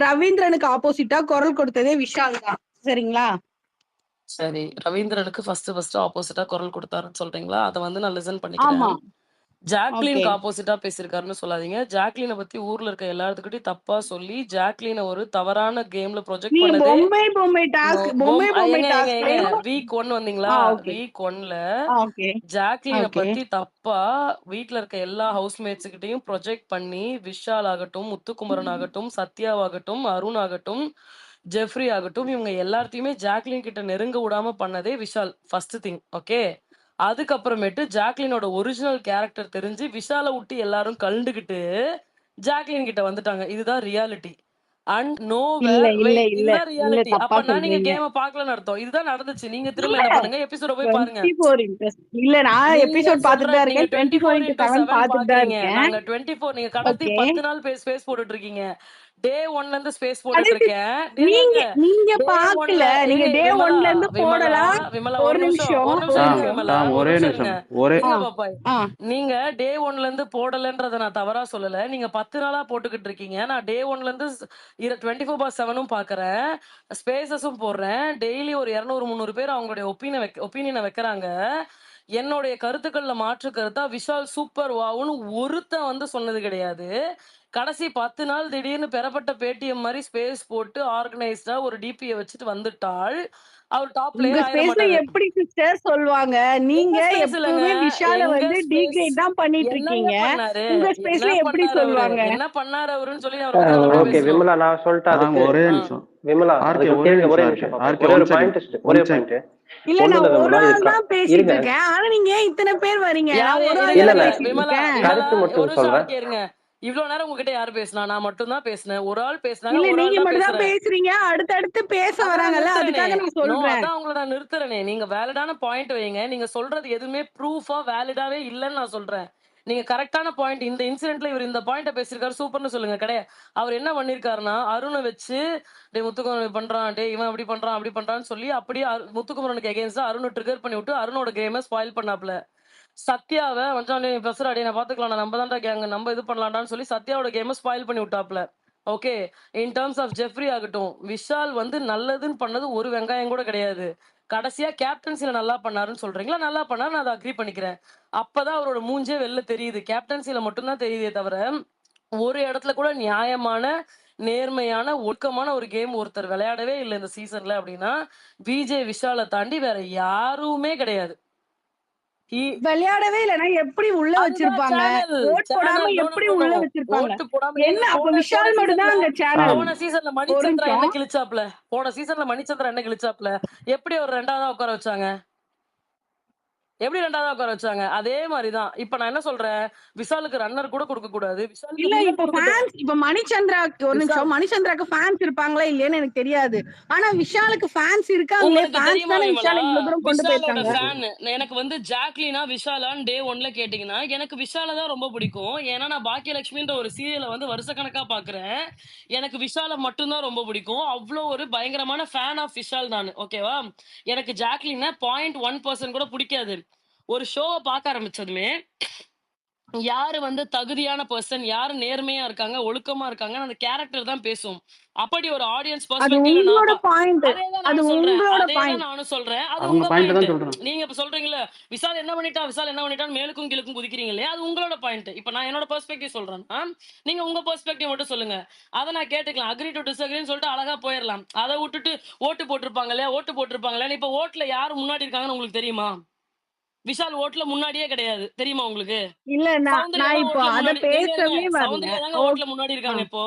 ரவீந்திரனுக்கு ஆப்போசிட்டா குரல் கொடுத்ததே விஷால் தான். சரிங்களா? சரி, ரவீந்திரனுக்கு ஃபர்ஸ்ட் ஆப்போசிட்டா குரல் கொடுத்தாருன்னு சொல்றீங்களா? அதை வந்து நான் லிசன் ஆமா. பண்ணிக்கிறேன். ஓகே. ஜாக்லினுக்கு ஆப்போசிட்டா பேசியிருக்காருன்னு சொல்லாதீங்க. ஜாக்லினை பத்தி ஊர்ல இருக்க எல்லாத்துக்கிட்டையும் தப்பா சொல்லி ஜாக்லினை ஒரு தவறான கேம்ல ப்ரொஜெக்ட் நீங்க பண்ணதே பொம்மை டாஸ்க் வீக் 1 வந்தீங்களா? ஓகே வீக் 1ல ஓகே ஜாக்லினை ஓகே பத்தி தப்பா வீட்ல இருக்க எல்லா ஹவுஸ்மேட்ஸ் கிட்டையும் ப்ரொஜெக்ட் பண்ணி விஷால் ஆகட்டும், முத்துக்குமரன் ஆகட்டும், சத்யாவாகட்டும், அருண் ஆகட்டும், ஜெஃப்ரி ஆகட்டும், இவங்க எல்லாத்தையுமே ஜாக்லின் கிட்ட நெருங்க விடாம பண்ணதே விஷால். First thing. ஓகே. அதுக்கப்புறமேட்டு ஜாக்லினோட ஒரிஜினல் கேரக்டர் தெரிஞ்சு விஷாலை விட்டு எல்லாரும் கலந்துகிட்டு ஜாக்லின் கிட்ட வந்துட்டாங்க. இதுதான் ரியாலிட்டி. அண்ட் இல்ல இல்ல இல்ல இதுதான் இல்ல ரியாலிட்டி. தப்பா அப்பனா நீங்க சொல்றீங்க. கேம பாக்கலன்னு அர்த்தம். இதுதான் நடந்துச்சு. நீங்க திரும்ப இல்ல என்ன பண்ணுங்க, எபிசோட போய் பாருங்க. 24 இன்ட்ரெஸ்ட் இல்ல, நான் நீங்க எபிசோட் பார்த்துட்டு தான் நீங்க இருக்கேன். 24 24x7 into 7 பார்த்துட்டு தான் பாக்குறீங்க. இருக்கேன். நாங்க 24 நீங்க கடைசி ஓகே 10 நாள் ஸ்பேஸ் போட்டுட்டு இருக்கீங்க. டே 1ல இருந்து ஸ்பேஸ் போட்டுட்டு கடைசி இருக்கேன். நீங்க நீங்க டே பார்க்கல. 1ல நீங்க இருங்க டே விமலா 1ல இருந்து போடலாம். விமலா ஒரு ஒரு நிமிஷம் நிமிஷம் இருங்க டாம் விமலா, டாம் ஒரு ஒரே நிமிஷம் நிமிஷம் இருங்க. ஒரே ஆ இருங்க பாப்பாய். ஆ நீங்க டே 1ல இருந்து போடலன்றத நான் தவறா சொல்லல. நீங்க 10 நாளா போட்டுக்கிட்டு இருக்கீங்க. நான் டே 1ல இருந்து 24/7 பாக்குறேன், ஸ்பேசஸும் போடுறேன். டெய்லி ஒரு 200 300 பேர் அவங்களுடைய ஒப்பீனியனை வைக்கிறாங்க. என்னுடைய கருத்துக்கள்ல மாற்று கருத்தா விஷால் சூப்பர் வாவுன்னு ஒருத்தன் வந்து சொன்னது கிடையாது. கடைசி 10 நாள் திடீர்னு பெறப்பட்ட பேடிஎம் மாதிரி ஸ்பேஸ் போட்டு ஆர்கனைஸ்டா ஒரு டிபியை வச்சுட்டு வந்துட்டாள். அவர் டாப் உங்க பிளேயர் ஆயிட ஸ்பேஸ்ல மாட்டாரு. எப்படி சிஸ்டர் சொல்லுவாங்க? நீங்க எங்க ஸ்பேஸ் இல்லங்க, எப்பவுமே விஷால எங்க வந்து ஸ்பேஸ் டீக்ரேட் தான் பண்ணிட்டு என்னங்க இருக்கீங்க. பண்ணாரு? உங்க என்ன ஸ்பேஸ்ல எப்படி பண்ணாரு அவரு? சொல்லுவாங்க? என்ன பண்ணாரு அவருன்னு சொல்லி அவரை பத்தி நம்ம ஓகே பேசணும். விமலா, நான் சொல்லிட்டேன் டாம் அதுக்கு. ஒரே ஆ. நிமிஷம். விமலா ஆர்கே அதுக்கு ஒரே கேளுங்க, ஒரே நிமிஷம் நிமிஷம் ஆர்கே பாப்பா. ஆர்கே ஒரே ஒன் ஒரு செகண்ட் பாயிண்ட் ஒன் ஒரே செகண்ட். பாயிண்ட். இல்ல ஒண்ணு நான் இல்ல ஒரு விமலா, ஆள் தான் பேசிட்டு இருங்க. இருக்கேன். ஆனா நீங்க ஏன் இத்தனை பேர் வரீங்க? நான் யாரு? ஒரு ஆள் இருங்க இல்ல தான் இல்ல, இருங்க பேசிட்டு விமலா இருக்கேன். விமலா கருத்து ஒரு மட்டும் நிமிஷம் சொல்றேன். ஆர்கே இருங்க. இவ்வளவு நேரம் உங்ககிட்ட யாரு பேசினா? நான் மட்டும் தான் பேசினேன். ஒரு ஆள் பேசினாங்க, இல்ல ஒரு நீங்க ஆள் தான் மட்டும் தான் பேசுறேன். பேசுறீங்க. அடுத்தடுத்து பேச அதான் நான் வராங்கல்ல, நிறுத்துறேனே. அதுக்காக நான் சொல்றேன். அதான் உங்களை நான் நிறுத்துறேனே. நீங்க வேலிடான பாயிண்ட் வைங்க. நீங்க சொல்றது எதுவுமே ப்ரூஃபா வேலிடாவே இல்லைன்னு நான் சொல்றேன். நீங்க கரெக்டான பாயிண்ட், இந்த இன்சிடென்ட்ல இவர் இந்த பாயிண்ட பேசிருக்காரு, சூப்பர்னு சொல்லுங்க. கிடையாது, அவர் என்ன பண்ணிருக்காருன்னா அருணை வச்சு டே முத்துக்குமரன் பண்றான், டே இவன் அப்படி பண்றான் அப்படி பண்றான்னு சொல்லி அப்படியே முத்துக்குமரனுக்கு எகேன்ஸ்டா அருணை ட்ரிகர் பண்ணி விட்டு அருணோட கேமை ஸ்பாயில் பண்ணாப்ல. சத்யாவை வந்து பேசுறா, டே நான் பாத்துக்கலாம், நம்ம தான்டா கேங்க, நம்ம இது பண்ணலாம்டான்னு சொல்லி சத்யாவோட கேமை ஸ்பாயில் பண்ணி விட்டாப்ல. Okay. In terms of Jeffrey ஆகட்டும், விஷால் வந்து நல்லதுன்னு பண்ணது ஒரு வெங்காயம் கூட கிடையாது. கடைசியா கேப்டன்சில நல்லா பண்ணாருன்னு சொல்றீங்களா? நல்லா பண்ணாரு, நான் அதை அக்ரி பண்ணிக்கிறேன். அப்பதான் அவரோட மூஞ்சே வெளில தெரியுது. கேப்டன்சில மட்டும்தான் தெரியுதே தவிர ஒரு இடத்துல கூட நியாயமான, நேர்மையான, ஒழுக்கமான ஒரு கேம் ஒருத்தர் விளையாடவே இல்லை இந்த சீசன்ல அப்படின்னா விஜே விஷாலை தாண்டி வேற யாருமே கிடையாது. விளையாடவே இல்லைன்னா எப்படி உள்ள வச்சிருப்பாங்க? ஓட் போடாம எப்படி உள்ள வச்சிருப்பாங்க? ஓட்டு போடாம என்ன அப்ப விஷால் மட்டும் தான் அங்க சேனல்? போன சீசன்ல ஒரு மணிச்சந்திரா என்ன நிமிஷம். கிழிச்சாப்ல? போன சீசன்ல மணிச்சந்திரா என்ன கிழிச்சாப்ல? எப்படி அவர் 2ஆவதா உட்கார வச்சாங்க? எப்படி 2ஆவதா உட்கார வச்சாங்க? அதே மாதிரிதான் இப்ப நான் என்ன சொல்றேன், விஷாலுக்கு ரன்னர் கூட கொடுக்க கூடாது. விஷாலுக்கு இல்ல winner இப்ப கொடுக்கட்டும். ஃபேன்ஸ், இப்ப மணிச்சந்திராக்கு ஒரு நிமிஷம், மணிச்சந்திராக்கு ஃபேன்ஸ் இருப்பாங்களா இல்லையான்னு எனக்கு தெரியாது. ஆனா விஷாலுக்கு ஃபேன்ஸ் இருக்காங்களே. உங்களுக்கு ஃபேன்ஸ் தெரியுமா தானே விமலா, விஷால இவ்வளவு தூரம் கொண்டு விஷாலோட போயிருக்காங்க. ஃபேன் எனக்கு வந்து ஜாக்லினா விஷாலான்னு டே 1ல கேட்டீங்கன்னா எனக்கு விஷால தான் ரொம்ப பிடிக்கும். ஏன்னா நான் பாக்கியலட்சுமின்ற ஒரு சீரியலை வந்து வருஷக்கணக்கா பாக்குறேன். எனக்கு விஷால மட்டும்தான் ரொம்ப பிடிக்கும். அவ்வளோ ஒரு பயங்கரமான ஃபேன் ஆஃப் விஷால் நான். ஓகேவா? எனக்கு ஜாக்லினா 0.1% கூட பிடிக்காது. ஒரு ஷோவை பார்க்க ஆரம்பிச்சதுமே யாரு வந்து தகுதியான பர்சன், யாரு நேர்மையா இருக்காங்க, ஒழுக்கமா இருக்காங்க, அந்த கேரக்டர் தான் பேசும். அப்படி ஒரு ஆடியன்ஸ் அது பெர்ஸ்பெக்டிவ்ல உங்களோட பாயிண்ட். அதேதான் அது நானும் சொல்றேன். உங்களோட அதேதான் பாயிண்ட். நானும் சொல்றேன். அது அவங்க உங்க பாயிண்ட் தான் பாயிண்ட். சொல்றேன். நீங்க இப்ப சொல்றீங்கல்ல விஷால் என்ன பண்ணிட்டான், விஷால் என்ன பண்ணிட்டான், மேலுக்கும் கீழுக்கும் குதிக்கிறீங்க இல்லையா? அது உங்களோட பாயிண்ட். இப்ப நான் என்னோட பெர்ஸ்பெக்டிவ் சொல்றேன்னா, நீங்க உங்க பெர்ஸ்பெக்டிவ் மட்டும் சொல்லுங்க. அதை நான் கேட்டுக்கலாம். அக்ரி டு டிஸ்அக்ரின்னு சொல்லிட்டு அழகா போயிடலாம். அதை விட்டுட்டு ஓட்டு போட்டிருப்பாங்க இல்லையா, ஓட்டு போட்டிருப்பாங்க இல்லையா, இப்ப ஓட்டுல யாரு முன்னாடி இருக்காங்கன்னு உங்களுக்கு தெரியுமா? விஷால் ஓட்டுல முன்னாடியே கிடையாது. தெரியுமா உங்களுக்கு? இல்ல சௌந்தர்யா நான் தான் இப்போ ஓட்டுல அத முன்னாடி. இருங்க பேசவே வரல. சௌந்தர்யா தாங்க ஓட்டுல முன்னாடி இருக்காங்க. இப்போ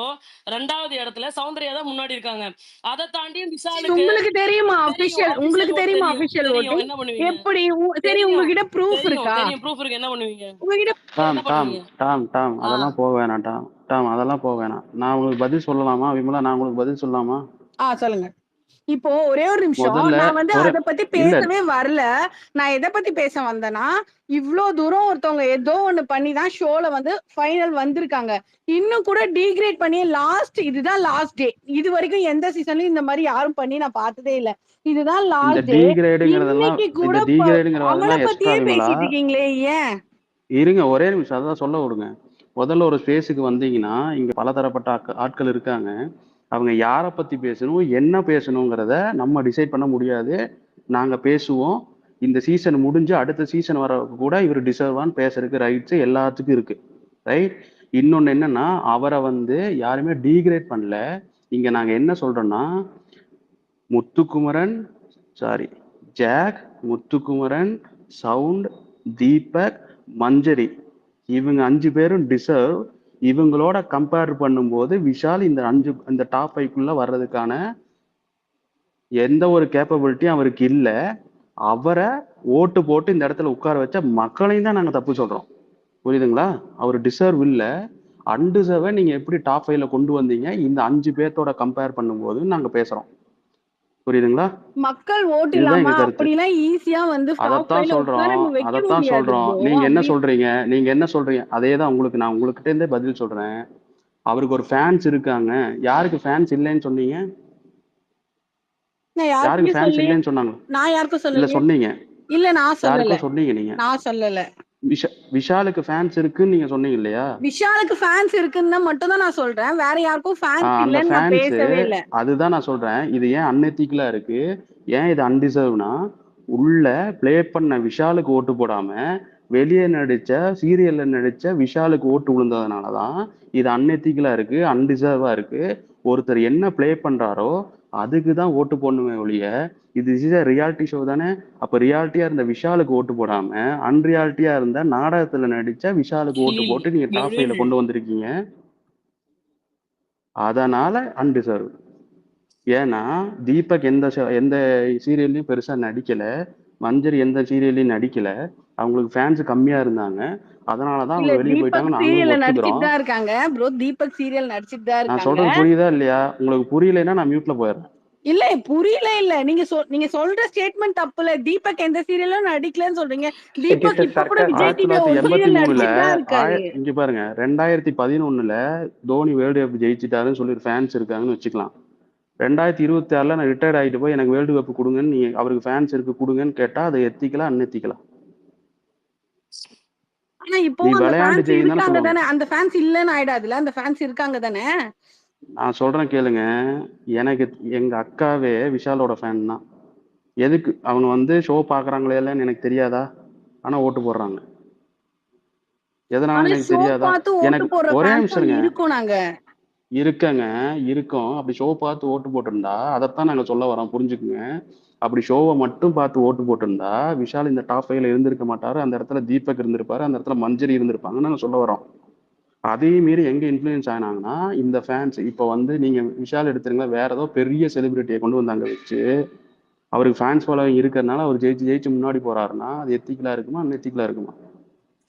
2வது இடத்துல சௌந்தர்யா தான் முன்னாடி இருக்காங்க. அதை தாண்டி விஷாலுக்கு உங்களுக்கு தெரியுமா தெரியும். அபிஷியல்? அபிஷியல் உங்களுக்கு ஓட்டு தெரியுமா தெரியும். அபிஷியல் தெரியும். ஓட்டிங் என்ன பண்ணுவீங்க? எப்படி? சரி, தெரியும். உங்ககிட்ட ப்ரூஃப் தெரியும். இருக்கா? தெரியும். ப்ரூஃப் இருக்கு. என்ன பண்ணுவீங்க? உங்ககிட்ட டாம் என்ன டாம் பண்ணுவீங்க? டாம் டாம் ஆ அதெல்லாம் போக வேணாம். டாம் டாம் அதெல்லாம் போக வேணாம். நான் உங்களுக்கு பதில் சொல்லலாமா விமலா? நான் உங்களுக்கு பதில் சொல்லலாமா? சொல்லுங்க. இப்போ ஒரே ஒரு நிமிஷம், முதல்ல நான் வந்து ஒரு அத பத்தி இல்ல பேசவே வரல. நான் எத பத்தி பேச வந்தேன்னா, இவ்ளோ தூரம் ஒருத்தவங்க ஏதோ ஒண்ணு பண்ணி தான் ஷோல வந்து ஃபைனல் வந்திருக்காங்க. இன்னும் கூட டீக்ரேட் பண்ணி இதுதான் லாஸ்ட் டே. இதுவரைக்கும் எந்த சீசன்லயும் இந்த மாரி யாரும் பண்ணி நான் பார்த்ததே இல்ல. இதுதான் இந்த லாஸ்ட் டே. டீகிரேடுங்கிறதெல்லாம் இன்னைக்கு கூட இந்த டீகிரேடுங்கிற அவன வார்த்தைலாம் எக்ஸ்ட்ரா பத்தியே விமலா. பேசிட்டு இருக்கீங்களே ஏன்? இருங்க ஒரே நிமிஷம், அதான் சொல்ல விடுங்க. முதல்ல ஒரு ஸ்பேஸுக்கு வந்தீங்கன்னா இங்க பலதரப்பட்ட ஆட்கள் இருக்காங்க. அவங்க யாரை பத்தி பேசணும், என்ன பேசணுங்கிறத நம்ம டிசைட் பண்ண முடியாது. நாங்க பேசுவோம். இந்த சீசன் முடிஞ்சு அடுத்த சீசன் வர கூட இவர் டிசர்வான்னு பேசுறதுக்கு ரைட்ஸ் எல்லாத்துக்கும் இருக்கு. ரைட். இன்னொன்னு என்னன்னா, அவரை வந்து யாருமே டீக்ரேட் பண்ணல. இங்க நாங்க என்ன சொல்றோம்னா, Muthukumaran sorry Jack, Muthukumaran, Sound, Deepak, Manjari இவங்க 5 பேரும் டிசர்வ். இவங்களோட கம்பேர் பண்ணும்போது விஷால் இந்த டாப் 5க்குள்ள வர்றதுக்கான எந்த ஒரு கேப்பபிலிட்டியும் அவருக்கு இல்ல. அவரை ஓட்டு போட்டு இந்த இடத்துல உட்கார வச்ச மக்களையும் தான் நாங்க தப்பு சொல்றோம். புரியுதுங்களா? அவர் டிசர்வ் இல்ல. அன்டிசர்வை நீங்க எப்படி டாப் 5ல கொண்டு வந்தீங்க இந்த 5 பேர்த்தோட கம்பேர் பண்ணும்போது நாங்க பேசுறோம். புரியுதுங்களா? மக்கள் ஓட்டு இதுதான் இல்லாம எங்க கருத்து. அப்படிலாம் ஈஸியா வந்து டாப் அதைத்தான் 5ல உட்கார சொல்றோம் வைக்க அதைத்தான் முடியாது சொல்றோம். ப்ரோ. நீங்க என்ன அப்படி சொல்றீங்க? நீங்க என்ன சொல்றீங்க? அதேதான் நான் உங்ககிட்ட இருந்தே பதில் சொல்றேன். அவருக்கு ஒரு ஃபேன்ஸ் இருக்காங்க. யாருக்கு ஃபேன்ஸ் இல்லைன்னு சொன்னீங்க? நான் யாருக்கு யாருக்குமே ஃபேன்ஸ் சொல்லி இல்லைன்னு சொன்னாங்க? நான் யாருக்கும் இல்ல சொல்லலையே. சொன்னீங்க. இல்ல நான் சொல்லல. யாருக்கோ சொன்னீங்க நீங்க. நான் சொல்லல. விஷாலுக்கு ஃபேன்ஸ் இருக்குன்னு நீங்க சொன்னீங்க இல்லையா? விஷாலுக்கு ஃபேன்ஸ் இருக்குன்னு மட்டும் தான் நான் சொல்றேன். வேற யாருக்கும் ஃபேன்ஸ் அந்த இல்லன்னு நான் ஃபேன்ஸ் பேசவே இல்ல. அதுதான் நான் சொல்றேன். இது ஏன் அன்எத்திக்கலா இருக்கு, ஏன் இது அன்டிசர்வ்னா, உள்ள ப்ளே பண்ண விஷாலுக்கு ஓட்டு போடாம வெளியே நடிச்ச சீரியல்ல நடிச்ச விஷாலுக்கு ஓட்டு விழுந்ததுனாலதான் இது அன்எத்திக்கலா இருக்கு, அன்டிசர்வா இருக்கு. ஒருத்தர் என்ன ப்ளே பண்றாரோ அதுக்கு தான் ஓட்டு போடணுமே ஒழிய இது இஸ் ரியாலிட்டி ஷோ தானே. அப்ப ரியாலிட்டியா இருந்த விஷாலுக்கு ஓட்டு போடாம அன்ரியாலிட்டியா இருந்த நாடகத்துல நடிச்ச விஷாலுக்கு ஓட்டு போட்டு நீங்க டாப் 5ல கொண்டு வந்திருக்கீங்க. அதனால அன்டிசர்வ். ஏன்னா தீபக் எந்த சீரியல்லையும் பெருசா நடிக்கல. மஞ்சரி எந்த சீரியல்லையும் நடிக்கல. அவங்களுக்கு ஃபேன்ஸ் கம்மியா இருந்தாங்க. அதனாலதான் இல்ல அவங்க வெளியே தீபக் போயிட்டாங்க. நாங்களும் சீரியல்ல நடிச்சிட்டு ஒத்துக்கிறோம். தான் இருக்காங்க ப்ரோ. தீபக் சீரியல் நடிச்சிட்டு தான் நான் இருக்காங்க. சொல்றது புரியுதா இல்லையா? உங்களுக்கு புரியலைன்னா நான் மியூட்ல போயிடுறேன். இல்ல புரியல. இல்ல நீங்க சொல்ற ஸ்டேட்மெண்ட் தப்புல. தீபக் எந்த சீரியலும் நடிக்கலன்னு சொல்றீங்க. தீபக் இப்ப கூட விஜய் டிவி ஒரு சீரியல் 1983ல நடிச்சிட்டு தான் இருக்காரு. இங்க பாருங்க 2011ல தோனி வேர்ல்டு கப் ஜெயிச்சிட்டாருன்னு சொல்லி ஃபேன்ஸ் இருக்காங்கன்னு வச்சுக்கலாம். 2026ல நான் ரிட்டையர்ட் ஆகிட்டு போய் எனக்கு வேர்ல்டு கப் கொடுங்கன்னு நீங்க அவருக்கு ஃபேன்ஸ் இருக்கு கொடுங்கன்னு கேட்டா அதை எத்திக்கலாம் அன்எத்திக்கலாம். ஆனா இப்போ நீ அந்த விளையாண்டு ஃபேன்ஸ் ஜெயின்னு தானே இருக்காங்க சொல்லுவாங்க. தானே. அந்த ஃபேன்ஸ் இல்லன்னு ஆயிடாதுல. அந்த ஃபேன்ஸ் இருக்காங்க தானே. நான் சொல்றேன் கேளுங்க. எனக்கு எங்க அக்காவே விஷாலோட ஃபேன் தான். எதுக்கு அவங்க வந்து ஷோ பாக்குறாங்களே இல்லைன்னு எனக்கு தெரியாதா? ஆனா ஓட்டு போடுறாங்க. எதனால ஆனா எனக்கு ஷோ தெரியாதா? பார்த்து ஓட்டு எனக்கு போடுற ஒரே ஃபேன்ஸ் நிமிஷம் இருங்க. இருக்கோம் நாங்க. இருக்கங்க இருக்கோம். அப்படி ஷோ பார்த்து ஓட்டு போட்டிருந்தா அதைத்தான் நாங்க சொல்ல வரோம். புரிஞ்சுக்குங்க. அப்படி ஷோவை மட்டும் பார்த்து ஓட்டு போட்டிருந்தா விஷால் இந்த டாப் 5ல இருந்திருக்க மாட்டாரு. அந்த இடத்துல தீபக் இருந்திருப்பாரு. அந்த இடத்துல மஞ்சரி இருந்திருப்பாங்கன்னு நாங்க சொல்ல வரோம். அதே மீறி எங்க இன்ஃப்ளூயன்ஸ் ஆனாங்கன்னா இந்த ஃபேன்ஸ் இப்போ வந்து நீங்க விஷால் எடுத்துருங்க, வேற ஏதோ பெரிய செலிபிரிட்டியை கொண்டு வந்தாங்க வச்சு அவருக்கு ஃபேன்ஸ் ஃபாலோவிங் இருக்கிறதுனால அவர் ஜெயிச்சு முன்னாடி போறாருன்னா அது எத்திக்கலா இருக்குமா அன்எத்திக்கலா இருக்குமா?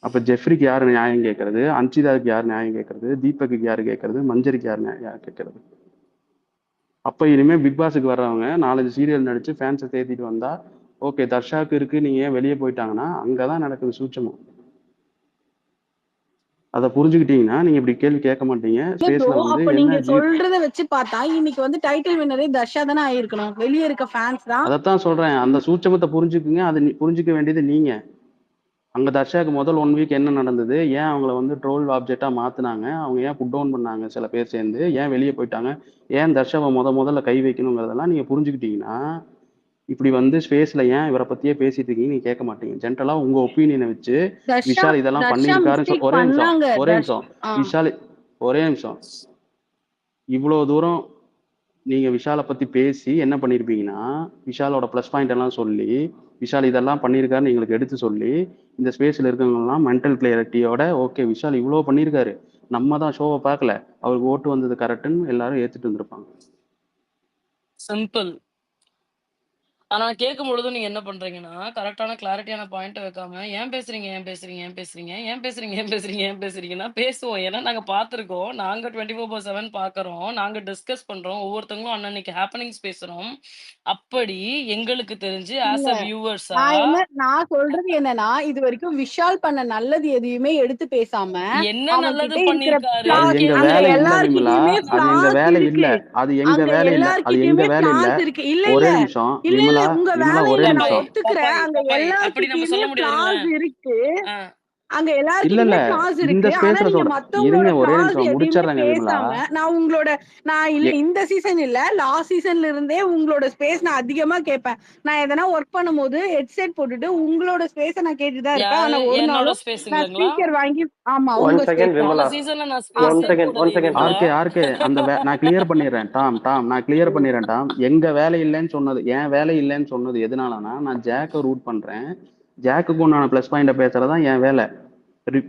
அப்ப ஜெஃப்ரிக்கு யாரு நியாயம் கேட்கறது? அன்சிதாவுக்கு யார் நியாயம் கேட்கறது? தீபக்கு யாரு கேட்கறது? மஞ்சரிக்கு யார் கேட்கறது? அப்ப இனிமே பிக் பாஸுக்கு வர்றவங்க 4 சீரியல் நடிச்சு ஃபேன்ஸை தேத்திட்டு வந்தா ஓகே, தர்ஷாக்கு இருக்கு, நீங்க ஏன் வெளியே போயிட்டாங்கன்னா அங்கதான் நடக்குது சூட்சமம். அதை புரிஞ்சுக்கிட்டீங்கன்னா நீங்க இப்படி கேள்வி கேட்க மாட்டீங்க. இல்ல ப்ரோ, ஸ்பேஸ்ல வந்து அப்ப என்ன நீங்க சொல்றத வச்சு பார்த்தா இன்னைக்கு வந்து டைட்டில் வின்னரே தர்ஷா தானே ஆயிருக்கணும். வெளியே இருக்க ஃபேன்ஸ் தான். அதைத்தான் சொல்றேன். அந்த சூட்சமத்தை புரிஞ்சுக்குங்க. அது புரிஞ்சுக்க வேண்டியது நீங்க. அங்க தர்ஷாக்கு முதல் 1 வீக் என்ன நடந்தது? ஏன் அவங்கள வந்து ட்ரோல் ஆப்ஜெக்டா மாத்துனாங்க? அவங்க ஏன் புட் டவுன் பண்ணாங்க? சில பேர் சேர்ந்து ஏன் வெளியே போயிட்டாங்க? ஏன் தர்ஷாவை முதல்ல கை வைக்கணுங்கிறதெல்லாம் நீங்க புரிஞ்சுக்கிட்டீங்கன்னா இப்படி வந்து ஸ்பேஸ்ல ஏன் இவரை பத்தியே பேசிட்டு இருக்கீங்க நீங்க கேட்க மாட்டீங்க. ஜென்ரலா உங்க ஒப்பீனியனை வச்சு தர்ஷா விஷால் இதெல்லாம் பண்ணியிருக்காருன்னு மிஸ்டேக் ஒரே நிமிஷம் பண்ணாங்க. விஷால் ஒரே நிமிஷம். இவ்வளவு தூரம் நீங்க விஷாலை பத்தி பேசி என்ன பண்ணிருப்பீங்கன்னா விஷாலோட ப்ளஸ் பாயிண்ட் எல்லாம் சொல்லி விஷால் இதெல்லாம் பண்ணியிருக்காருன்னு எங்களுக்கு எடுத்து சொல்லி இந்த ஸ்பேஸ்ல இருக்கவங்கலாம் மென்டல் கிளியரிட்டியோட ஓகே விஷால் இவ்வளவு பண்ணியிருக்காரு, நம்ம தான் ஷோவை பார்க்கல, அவருக்கு ஓட்டு வந்தது கரெக்டுன்னு எல்லாரும் ஏத்துட்டு வந்திருப்பாங்க. சிம்பிள். ஆனா கேட்கும்பொழுதும் நீங்க என்ன பண்றீங்கன்னா, கரெக்ட்டான கிளாரிட்டியான பாயிண்ட் வைக்காம, ஏன் பேசுறீங்க? ஏன் பேசுறீங்க? ஏன் பேசுறீங்க? ஏன் பேசுறீங்க? ஏன் பேசுறீங்க? ஏன் பேசுறீங்கன்னா பேசுவோம். ஏன்னா நாங்க பார்த்துருக்கோம். நாங்க 24/7 பார்க்குறோம். நாங்க டிஸ்கஸ் பண்றோம். ஒவ்வொருத்தவங்களும் அன்னன்னைக்கு ஹேப்பனிங்ஸ் பேசுறோம். அப்படி எங்களுக்கு தெரிஞ்சு இல்ல. ஆஸ் அ வியூவர்ஸா நான் சொல்றது என்னன்னா, இதுவரைக்கும் விஷால் பண்ண நல்லது எதையுமே எடுத்து பேசாம, என்ன அவன் நல்லது கிட்ட இருக்கிற பண்ணியிருக்காரு? அது ஃப்ளாஸ் எங்க அங்க வேலை கேளுங்க. இல்ல விமலா. எல்லார்கிட்டயுமே அது எங்க ஃப்ளாஸ் வேலை இல்ல. இருக்கு. அது எங்க அங்க வேலை இல்ல. அது எங்க எல்லார்கிட்டயுமே வேலை இல்ல. ஃப்ளாஸ் இருக்கு. இல்ல, ஒரே இல்ல. நிமிஷம் இல்ல, இல்ல. விமலா, உங்க விமலா வேலை ஒரே இல்ல. நான் பப்பாய், நிமிஷம். ஒத்துக்கிறேன். பப்பாய், அங்க பப்பாய். அப்படி நம்ம எல்லார்கிட்டயுமே சொல்ல முடியாதுல்ல. ஃப்ளாஸ் இருக்கு. ஆ. அங்க இல்ல எல்லார்கிட்டயுமே ஃப்ளாஸ் இந்த இருக்கு. ஆனா ஸ்பேஸ்ல நீங்க சொல்றேன். மத்தவங்களோட இருங்க ஒரே ஃப்ளாஸ் நிமிஷம் எதையுமே முடிச்சிடுறேங்க விமலா. பேசாம, நான் இல்ல எ- இந்த சீசன் இல்ல, லாஸ்ட் சீசன்ல இருந்தே உங்களோட ஸ்பேஸ் நான் அதிகமா கேட்பேன். நான் எதனா ஒர்க் பண்ணும்போது ஹெட்செட் போட்டுட்டு உங்களோட ஸ்பேஸ நான் கேட்டுட்டு தான் இருப்பேன். யாரு? ஆனா ஒரு என்னோட நாளும் நான் ஸ்பேஸுங்களாங்களா? ஸ்பீக்கர் வாங்கி ஆமா ஒன் உங்க செகண்ட் ஸ்பேஸ் தான். போன விமலா, சீசன்ல நான் ஒன் ஸ்பேஸே செகண்ட் போடலையே விமலா. ஆர்கே அந்த நான் கிளியர் பண்ணிடுறேன் டாம் நான் கிளியர் பண்ணிடுறேன் டாம். எங்க வேலை இல்லைன்னு சொன்னது, என் வேலை இல்லைன்னு சொன்னது எதனாலனா, நான் ஜாக்கை ரூட் பண்றேன். ஜாக்குக்கு உண்டான ப்ளஸ் பாயிண்ட பேசுறதுதான் என் வேலை.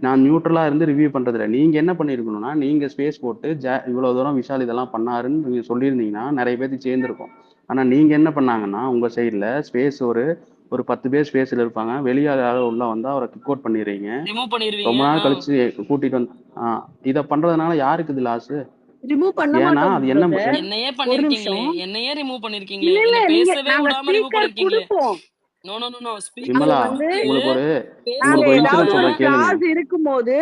நான் நியூட்ரலா இருந்து ரிவ்யூ பண்றது இல்லை. நீங்க என்ன பண்ணிருக்கணும்னா, நீங்க ஸ்பேஸ் போட்டு இவ்வளவு தூரம் விஷால் இதெல்லாம் பண்ணாருன்னு நீங்க சொல்லியிருந்தீங்கன்னா நிறைய பேருக்கு சேர்ந்துருக்கும். ஆனா நீங்க என்ன பண்ணாங்கன்னா, உங்க சைடுல ஸ்பேஸ் ஒரு ஒரு 10 பேர் ஸ்பேஸ்ல இருப்பாங்க. வெளியால உள்ள வந்தா அவரை கிக் அவுட் பண்ணிடுறீங்க. ரிமூவ் பண்ணிருவீங்க. ரொம்ப நாள் ஆ. கழிச்சு கூட்டிட்டு வந்து இதை பண்றதுனால யாருக்கு இது லாஸ்? ரிமூவ் பண்ண ஏன்னா மாட்டோம் அது என்ன பிரதர். என்னையே ஒரு பண்ணிருக்கீங்களே, நிமிஷம். என்னையே ரிமூவ் பண்ணிருக்கீங்களே, இல்ல, இல்ல. என்ன நீங்க பேசவே நாங்க விடாம ரிமூவ் ஸ்பீக்கர் பண்ணிருக்கீங்களே. குடுப்போம். நோ ஸ்பீக்கர் அங்க விமலா, வந்து கொடுத்து உங்களுக்கு ஒரு பேச நாங்க உங்களுக்கு ஒரு விடாம. ஏதாவது இன்சிடென்ட் ஒரு சொல்றேன் கேளுங்க. ஃப்ளாஸ் இருக்கும்போது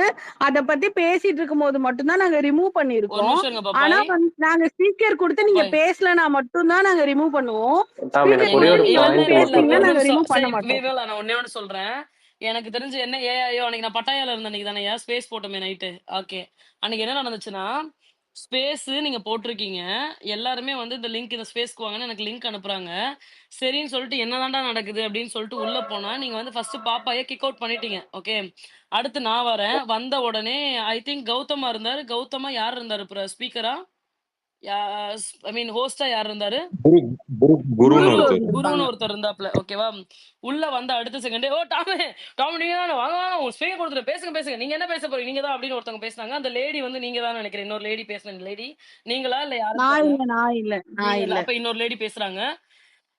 அத பத்தி பேசிட்டு இருக்கும்போது மட்டும் தான் நாங்க ரிமூவ் ஒரு பண்ணிருக்கோம். நிமிஷம் இருங்க ஆனா பப்பாய். வந்து நாங்க ஸ்பீக்கர் கொடுத்து நீங்க பப்பாய் பேசலனா மட்டும் தான் நாங்க ரிமூவ் பண்ணுவோம். டாம் எனக்கு ஸ்பீக்கர் ஒரே ஏங்க கொடுத்து ஒரு நீங்க வந்து பாயிண்ட் இல்ல மட்டும் பேசுனீங்கன்னா ஒரு சொல்லுங்க. நாங்க நிமிஷம் ரிமூவ் பண்ண சரி மாட்டோம். விவேலா, நான் ஒன்னே ஒன்று சொல்றேன். எனக்கு தெரிஞ்சு என்ன ஏஐயோ அன்னைக்கு நான் பட்டாயால இருந்த அன்னைக்கு தானேயா ஸ்பேஸ் போட்டோமே நைட்டு. ஓகே, அன்னைக்கு என்ன நடந்துச்சுன்னா, ஸ்பேஸ் நீங்க போட்டிருக்கீங்க. எல்லாருமே வந்து இந்த லிங்க் இந்த ஸ்பேஸ்க்கு வாங்கன்னு எனக்கு லிங்க் அனுப்புறாங்க. சரின்னு சொல்லிட்டு என்னதான்டா நடக்குது அப்படின்னு சொல்லிட்டு உள்ள போனா, நீங்க வந்து ஃபர்ஸ்ட் பாப்பாயை கிக் அவுட் பண்ணிட்டீங்க. ஓகே, அடுத்து நான் வரேன். வந்த உடனே ஐ திங்க் கௌதமா இருந்தாரு. கௌதமா யார் இருந்தாரு? ஸ்பீக்கரா? ஐ மீன் ஹோஸ்டா யார் இருந்தாரு? குரு குருன்னு குரு ஒருத்தர். இருந்திருப்பாங்க. குருன்னு ஒருத்தர் இருந்தாப்ல. ஓகேவா? உள்ள வந்த அடுத்த செகண்டே, "ஓ டாமு நீங்க தானே? வாங்க வாங்க உங்க ஸ்பீக்கர் குடுத்துட்டு பேசுங்க. நீங்க என்ன பேச போறீங்க? நீங்க தான்" அப்படின்னு ஒருத்தவங்க பேசுனாங்க. அந்த லேடி வந்து நீங்க தான் நினைக்கிறேன். இன்னொரு லேடி பேசுன லேடி. நீங்களா? இல்ல யாருன்னு தெரியல. நான் இல்ல. நீங்க இல்ல. அப்ப இன்னொரு லேடி பேசுறாங்க.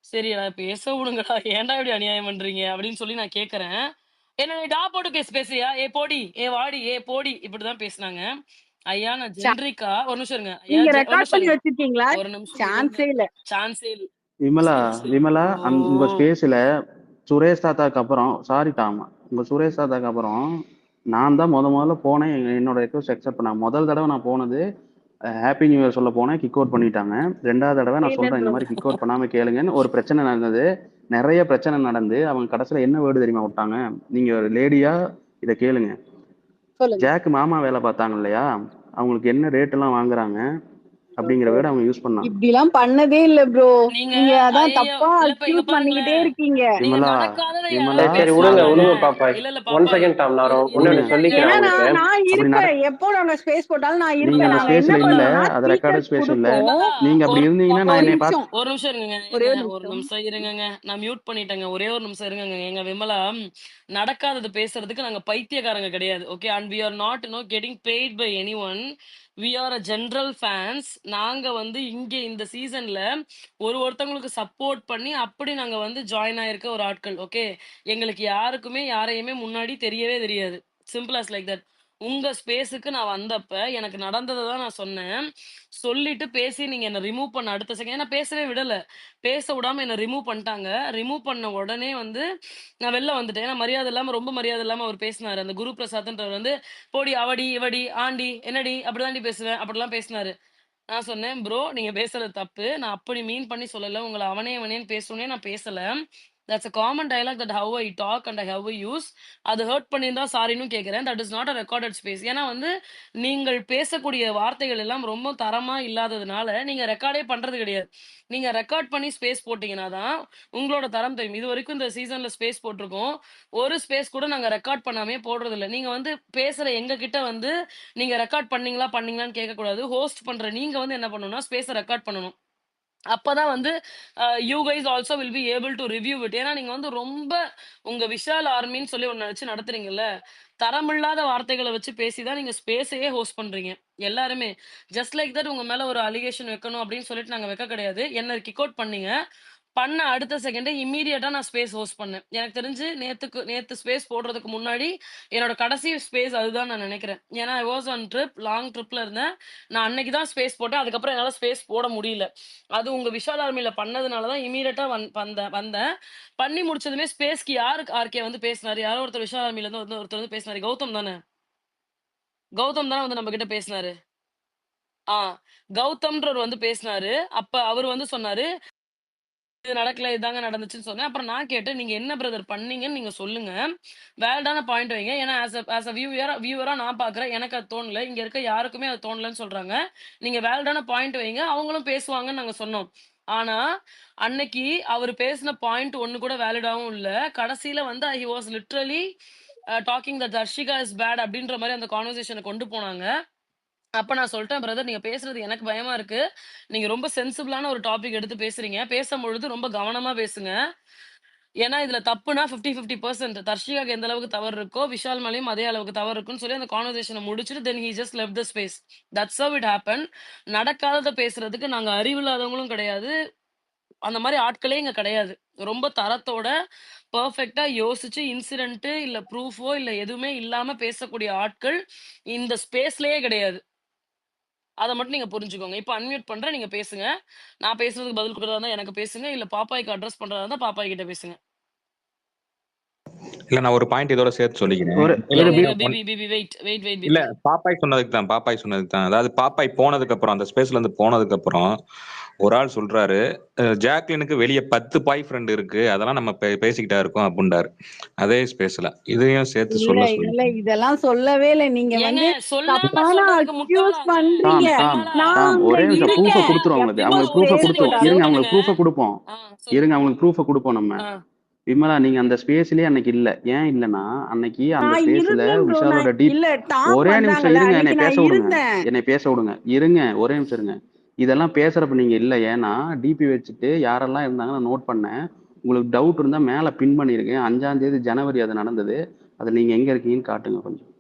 சரி பேச விடுங்கடா. ஏன்டா இப்படி அநியாயம் பண்றீங்க? அப்படின்னு சொல்லி நான் கேட்கறேன். என்ன டா போட்டு பேசுறியா? ஏ போடி, ஏ வாடி, ஏ போடி இப்படிதான் பேசுனாங்க. ஐயா நான் ஜென்ரிக்கா ஒரு நிமிஷம் இருங்க. ஐயா நீங்க ஒரு ரெக்கார்ட் நிமிஷம் பண்ணி இருங்க. வச்சிருக்கீங்களா? ஒரு நிமிஷம் இருங்க. சான்ஸே இல்ல. சான்ஸே இல்ல. விமலா விமலா ஓ! உங்க ஸ்பேஸ்ல சுரேஷ் தாத்தாக்கு அப்புறம் சாரி டாம், உங்க சுரேஷ் தாத்தாக்கு அப்புறம் நான் தான் முதல்ல போனேன். என்னோட ரெக்வஸ்ட் அக்செப்ட் பண்ண முதல் தடவை நான் போனது ஹாப்பி நியூ இயர் சொல்ல போனேன். கிக் அவுட் பண்ணிட்டாங்க. ரெண்டாவது தடவை நான் இல்ல சொல்றேன் இந்த ப்ரோ. மாதிரி கிக் அவுட் பண்ணாம கேளுங்கன்னு ஒரு பிரச்சனை நடந்தது. நிறைய பிரச்சனை நடந்து அவங்க கடைசியில என்ன வேர்டு தெரியுமா விட்டாங்க? நீங்க ஒரு லேடியா இதை கேளுங்க. சொல்லுங்க. ஜாக் மாமா வேலை பார்த்தாங்க இல்லையா, அவங்களுக்கு என்ன ரேட் எல்லாம் வாங்குறாங்க அப்படிங்கிற வேர்டு அவங்க யூஸ் பண்ணாங்க. இப்படிலாம் பண்ணதே இல்ல ப்ரோ. நீங்க நீங்க அதான் ஐயையோ! தப்பா இல்லப்பா இங்க அக்யூஸ் பண்ணிக்கிட்டே பாருங்களேன். இருக்கீங்க. நீங்க விமலா நடக்காதத விமலா யாராவது சரி விடுங்க பேசுனாங்களாங்க? விடுங்க பாப்பாய். இல்ல ஒன் பாப்பாய். செகண்ட் டாம், நான் இது ஒன்னு இல்ல ஒன்று இல்ல சொல்லிக்கிறேன் ஏன்னா உங்களுக்கு. நான் அப்படி இருப்பேன். எப்போ நாங்க ஸ்பேஸ் போட்டாலும் நான் நீங்க இருப்பேன். அந்த நாங்க என்ன ஸ்பேஸ்ல இல்ல, பண்ணுவோம்னா அது ரெக்கார்டு ஸ்பீக்கர் ஸ்பேஸ் இல்ல. கொடுப்போம். விமலா நீங்க அப்படி ஒரு இருந்தீங்கன்னா நான் ஒரு என்னை நிமிஷம். ஒரு நிமிஷம் இருங்கங்க. ஒரே ஏங்க ஒரு ஒரு நிமிஷம். நிமிஷம் இருங்கங்க. நான் மியூட் பண்ணிட்டேங்க. ஒரே ஒரு நிமிஷம் இருங்கங்க. எங்க விமலா நடக்காதது பேசுறதுக்கு நாங்க பைத்தியக்காரங்க கிடையாது. Okay, and we are not getting paid by anyone. We are a general fans. நாங்க வந்து இங்க இந்த சீசன்ல ஒருத்தவங்களுக்கு சப்போர்ட் பண்ணி அப்படி நாங்க வந்து ஜாயின் ஆயிருக்க ஒரு ஆட்கள். ஓகே, எங்களுக்கு யாருக்குமே யாரையுமே முன்னாடி தெரியவே தெரியாது. Simple as like that. உங்க ஸ்பேஸுக்கு நான் வந்தப்ப எனக்கு நடந்ததை தான் நான் சொன்னேன். சொல்லிட்டு பேசி நீங்க என்ன ரிமூவ் பண்ண அடுத்த செகண்ட் நான் பேசவே விடல. பேச விடாம என்ன ரிமூவ் பண்ணிட்டாங்க. ரிமூவ் பண்ண உடனே வந்து நான் வெளில வந்துட்டேன். ஏன்னா மரியாதை இல்லாம ரொம்ப மரியாதை இல்லாம அவர் பேசினாரு. அந்த குரு பிரசாத்ன்றவர் வந்து போடி அவடி இவடி ஆண்டி என்னடி அப்படிதாண்டி பேசுவேன் அப்படிலாம் பேசினாரு. நான் சொன்னேன், "ப்ரோ நீங்க பேசுறது தப்பு. நான் அப்படி மீன் பண்ணி சொல்லல. உங்கள அவனே அவனேன்னு பேசுனோனே நான் பேசல. That's a common dialogue that how I talk and how I use. அது ஹர்ட் பண்ணியிருந்தா சாரின்னு கேட்கிறேன். That is not a recorded space." ஏன்னா வந்து நீங்கள் பேசக்கூடிய வார்த்தைகள் எல்லாம் ரொம்ப தரமா இல்லாததுனால நீங்க ரெக்கார்டே பண்றது கிடையாது. நீங்க ரெக்கார்ட் பண்ணி ஸ்பேஸ் போட்டீங்கன்னா தான் உங்களோட தரம் தெரியும். இதுவரைக்கும் இந்த சீசன்ல ஸ்பேஸ் போட்டிருக்கோம். ஒரு ஸ்பேஸ் கூட நாங்க ரெக்கார்ட் பண்ணாமயே போடுறதில்ல. நீங்க வந்து பேசுற எங்க கிட்ட வந்து நீங்க ரெக்கார்ட் பண்ணீங்களான்னு கேட்கக்கூடாது. ஹோஸ்ட் பண்ற நீங்க வந்து என்ன பண்ணணும்னா, ஸ்பேஸ ரெக்கார்ட் பண்ணணும். அப்பதான் வந்து you guys also will be able to review it. ஏன்னா நீங்க வந்து ரொம்ப உங்க விஷால் ஆர்மின்னு சொல்லி ஒண்ணு வச்சு நடத்துறீங்கல்ல, தரமில்லாத வார்த்தைகளை வச்சு பேசிதான் நீங்க ஸ்பேஸையே ஹோஸ்ட் பண்றீங்க. எல்லாருமே ஜஸ்ட் லைக் தட் உங்க மேல ஒரு அலிகேஷன் வைக்கணும் அப்படின்னு சொல்லிட்டு நாங்க வைக்க கிடையாது. என்ன கிக் அவுட் பண்ணீங்க. பண்ண அடுத்த செகண்டே இம்மீடியட்டா நான் ஸ்பேஸ் ஹோஸ்ட் பண்ணேன். எனக்கு தெரிஞ்சு நேத்து ஸ்பேஸ் போடுறதுக்கு முன்னாடி என்னோட கடைசி ஸ்பேஸ் அதுதான் நான் நினைக்கிறேன். ஏன்னா I was on trip, long ட்ரிப்ல இருந்தேன். நான் அன்னைக்கு தான் ஸ்பேஸ் போட்டேன். அதுக்கப்புறம் என்னால ஸ்பேஸ் போட முடியல. அது உங்க விஷால் ஆர்மில பண்ணதுனால தான் இம்மீடியட்டா வந்தேன். பண்ணி முடிச்சதுமே ஸ்பேஸ்க்கு யாருக்கு ஆர்கே வந்து பேசினாரு? யாரோ ஒருத்தர் விஷால் ஆர்மில இருந்து ஒருத்தர் வந்து பேசினாரு. கௌதம் தானே? கௌதம் தானே வந்து நம்ம கிட்ட பேசினாரு. கௌதம்ன்றவர் வந்து பேசினாரு. அப்ப அவர் வந்து சொன்னாரு, இது நடக்கல, இதாங்க நடந்துச்சுன்னு சொன்னேன். அப்புறம் நான் கேட்டேன், நீங்க என்ன பிரதர் பண்ணீங்கன்னு நீங்க சொல்லுங்க. வேலிடான பாயிண்ட் வைங்க. ஏன்னா ஆஸ் அ வியூவரா நான் பாக்குறேன். எனக்கு அது தோணல. இங்க இருக்க யாருக்குமே அது தோணலன்னு சொல்றாங்க. நீங்க வேலிடான பாயிண்ட் வைங்க. அவங்களும் பேசுவாங்கன்னு நாங்க சொன்னோம். ஆனா அன்னைக்கு அவர் பேசின பாயிண்ட் ஒண்ணு கூட வேலிடாவும் இல்ல. கடைசியில வந்து he was literally talking the Darshika is bad அப்படின்ற மாதிரி அந்த கான்வர்சேஷனை கொண்டு போனாங்க. அப்ப நான் சொல்லிட்டேன், பிரதர் நீங்க பேசுறது எனக்கு பயமா இருக்கு. நீங்க ரொம்ப சென்சிபிளான ஒரு டாபிக் எடுத்து பேசுறீங்க. பேசும்பொழுது ரொம்ப கவனமா பேசுங்க. ஏன்னா இதுல தப்புனா 50-50%. தர்ஷிகாக்கு எந்த அளவுக்கு தவறு இருக்கோ, விஷால் மேலயும் அதே அளவுக்கு தவறு இருக்குன்னு சொல்லி அந்த கான்வர்சேஷனை முடிச்சுட்டு then he just left the space. That's how it happen. நடக்காதத பேசுறதுக்கு நாங்க அறிவில்லாதவங்களும் கிடையாது. அந்த மாதிரி ஆட்களே இங்க கிடையாது. ரொம்ப தரத்தோட பெர்ஃபெக்ட்டா யோசிச்சு இன்சிடென்ட் இல்ல ப்ரூஃபோ இல்ல எதுவுமே இல்லாம பேசக்கூடிய ஆட்கள் இந்த ஸ்பேஸ்லயே கிடையாது. அத மட்டும் நீங்க புரிஞ்சுக்கோங்க. இப்ப அன்மியூட் பண்றேன். நீங்க பேசுங்க. நான் பேசுறதுக்கு பதில் குடுக்கறதா இருந்தா எனக்கு பேசுங்க. இல்ல பாப்பாய்க்கு அட்ரஸ் பண்றதா இருந்தா பாப்பாய் கிட்ட பேசுங்க. இல்ல நான் ஒரு பாயிண்ட் இதோட சேர்த்து சொல்லிக்கிறேன். ஒரு இருங்க, ஒரு இருங்க. பிபி வெயிட் இல்ல பிபி. பாப்பாய் சொன்னதுக்கு தான். அதாவது பாப்பாய் போனதுக்கு அப்புறம் அந்த ஸ்பேஸ்ல இருந்து போனதுக்கு அப்புறம் ஒரு ஆள் சொல்றாரு, ஜாக்லினுக்கு வெளியே 10 பாய் ஃப்ரெண்ட் இருக்கு, அதெல்லாம் நம்ம பேசிக்கிட்டா இருக்கோம் அப்படின்றாரு அதே ஸ்பேஸ்ல. இதையும் சேர்த்து இல்ல சொல்ல இல்ல சொல்லி இதெல்லாம் சொல்லவே இல்ல. நீங்க ஏங்க வந்து சொல்லாம தப்பான சொல்றதுக்கு அக்யூஸ் முட்டாளாங்க? பண்றீங்க. விமலா நான் அங்க ஒரே நிமிஷம் ப்ரூஃப இருக்கேன். கொடுத்துரும் அவங்களுக்கு. எப்ப அவங்களுக்கு ப்ரூஃப ஸ்பேஸ் இருங்க, கொடுத்துரும். ஒரு இருங்க, போட்டாலும் அவங்களுக்கு செகண்டுங்க. ப்ரூஃப கொடுப்போம். சொல்லுங்க. இருங்க, அவங்களுக்கு ப்ரூஃப கொடுப்போம் நம்ம. விமலா நீங்க அந்த ஸ்பேஸ்லயே அன்னைக்கு இல்ல. ஏன் இல்லன்னா அன்னைக்கு அந்த நான் ஸ்பேஸ்ல இருந்தேன் ப்ரோ. விஷாலோட நான் இல்ல டாம் ஒரே நிமிஷம் வந்தாங்கல்ல இருங்க, என்னை அன்னைக்கு பேச நான் விடுங்க. இருந்தேன். என்னை பேச விடுங்க. இருங்க, ஒரே நிமிஷம் இருங்க. இதெல்லாம் பேசுறப்ப நீங்க இல்ல. ஏன்னா டிபி வச்சுட்டு யாரெல்லாம் இருந்தாங்க நான் நோட் பண்ணேன். உங்களுக்கு டவுட் இருந்தா மேல பின் பண்ணிருக்கேன். 5ஆம் தேதி ஜனவரி அது நடந்தது. அது நீங்க எங்க இருக்கீங்கன்னு காட்டுங்க கொஞ்சம்.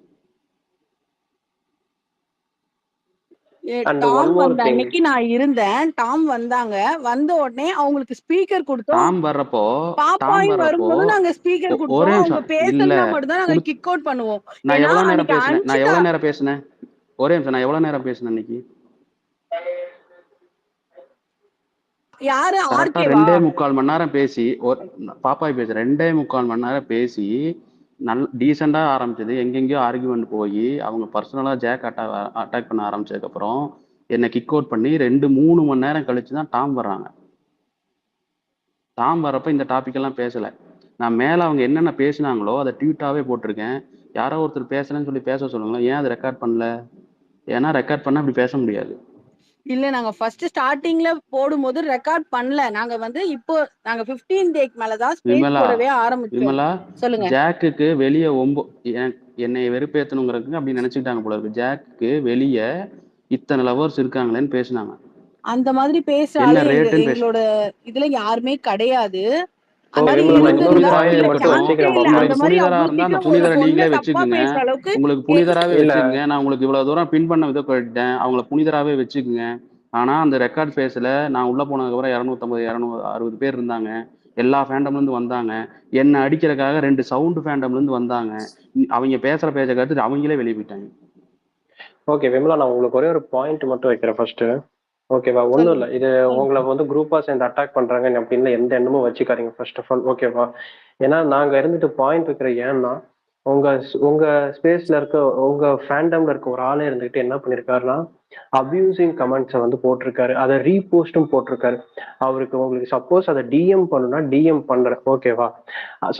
அண்ட் ஒன் டாம் மோர் வந்த திங், அன்னைக்கு நான் இருந்தேன். டாம் வந்தாங்க. வந்த உடனே அவங்களுக்கு ஸ்பீக்கர் கொடுத்தோம். டாம் வர்றப்போ பாப்பாயும் வரும்போது நாங்க ஸ்பீக்கர் ஒரே கொடுத்தோம். அவங்க நிமிஷம் இல்ல. பேசலன்னா மட்டும் தான் நாங்க கிக் அவுட் பண்ணுவோம். நான் ஏன்னா எவ்வளவு நேரம் அன்னைக்கு பேசினேன்? அன்ஷிதா ஒரே நிமிஷம், நான் எவ்வளவு நேரம் பேசினேன் இன்னைக்கு? யாரு கரெக்டா ஆர்கேவா? 2.25 மணி நேரம் பேசி பாப்பாய் பேச 2.25 மணி நேரம் பேசி டீசெண்டா ஆரம்பிச்சது. எங்கெங்கயோ ஆர்குமெண்ட் போய் அவங்க பர்சனலா ஜாக் அட்டாக் பண்ண ஆரம்பிச்சதுக்கு அப்புறம் என்னை கிக் அவுட் பண்ணி 2-3 மணி நேரம் கழிச்சு தான் டாம் வர்றாங்க. டாம் வர்றப்ப இந்த டாபிக் எல்லாம் பேசல. நான் மேல அவங்க என்னென்ன பேசினாங்களோ அதை ட்வீட்டாவே போட்டிருக்கேன். யாரோ ஒருத்தர் பேசுறேன்னு சொல்லி பேச சொல்லுங்களேன். ஏன் அதை ரெக்கார்ட் பண்ணல? ஏன்னா ரெக்கார்ட் பண்ணா அப்படி பேச முடியாது. இல்ல நாங்க ஃபர்ஸ்ட் ஸ்டார்டிங்ல போடும்போது ரெக்கார்ட் பண்ணல. நாங்க வந்து இப்போ நாங்க 15 டேக்கு மேலதான் ஸ்பேஸ் விமலா போடவே ஆரம்பிச்சோம். விமலா சொல்லுங்க. ஜாக்குக்கு வெளியே என்னை வெறுப்பேத்தணுங்கிறதுக்கு அப்படி நினைச்சுக்கிட்டாங்க போல இருக்கு. ஜாக்குக்கு வெளியே இத்தனை லவர்ஸ் இருக்காங்களேன்னு பேசினாங்க. அந்த மாதிரி பேசுற என்ன ஆளு ரேட்டுன்னு எங்களோட இதுல யாருமே கிடையாது. ஓ அந்த மாதிரி விமலா நான் இன்னொரு இருந்திருந்தா புனிதராவே இல்ல பாயிண்ட் மட்டும் இருக்கட்டும். சான்ஸே வச்சுக்கிறேன் இல்ல. பாப்பாய். அந்த உங்களுக்கு மாதிரி புனிதரா அவ்வளவு இருந்தா அந்த சீக்கிரம் ஒரு புனிதரை பொண்ண நீங்களே தப்பா வச்சுக்குங்க. பேசுற அளவுக்கு உங்களுக்கு புனிதராவே இல்ல வச்சுக்குங்க. நான் உங்களுக்கு இவ்வளவு தூரம் பின் பண்ண விதம் கேட்டேன். அவங்கள புனிதராவே வச்சுக்குங்க. ஆனா அந்த ரெக்கார்ட் பேஸ்ல நான் உள்ள போனதுக்கு அப்புறம் 250-260 பேர் இருந்தாங்க. எல்லா ஃபேண்டம்ல இருந்து வந்தாங்க. என்ன அடிக்கிறதுக்காக 2 சவுண்ட் ஃபேண்டம்ல இருந்து வந்தாங்க. அவங்க பேசுற பேச்ச கருத்து அவங்களே வெளியே போயிட்டாங்க. ஓகே விமலா நான் உங்களுக்கு ஒரே ஒரு பாயிண்ட் மட்டும் வைக்கிறேன் ஃபர்ஸ்ட். ஓகேவா? ஒன்றும் சொல்லுங்க. இல்லை. இது உங்களை வந்து குரூப்பா சேர்ந்து அட்டாக் பண்றாங்க அப்படின்னு எந்த எண்ணமும் வச்சுக்காதீங்க ஃபர்ஸ்ட் ஆஃப் ஆல். ஓகேவா? ஏன்னா நாங்க இருந்துட்டு பாயிண்ட் வைக்கிற ஏன்னா உங்க உங்க ஸ்பேஸ்ல இருக்க உங்க ஃபேண்டம்ல இருக்க ஒரு ஆளே இருந்துகிட்டு என்ன பண்ணிருக்காருன்னா அபியூசிங் கமெண்ட்ஸை வந்து போட்டிருக்காரு. அதை ரீபோஸ்டும் போட்டிருக்காரு. அவருக்கு உங்களுக்கு சப்போஸ் அதை டிஎம் பண்ணுனா டிஎம் பண்ற. ஓகேவா?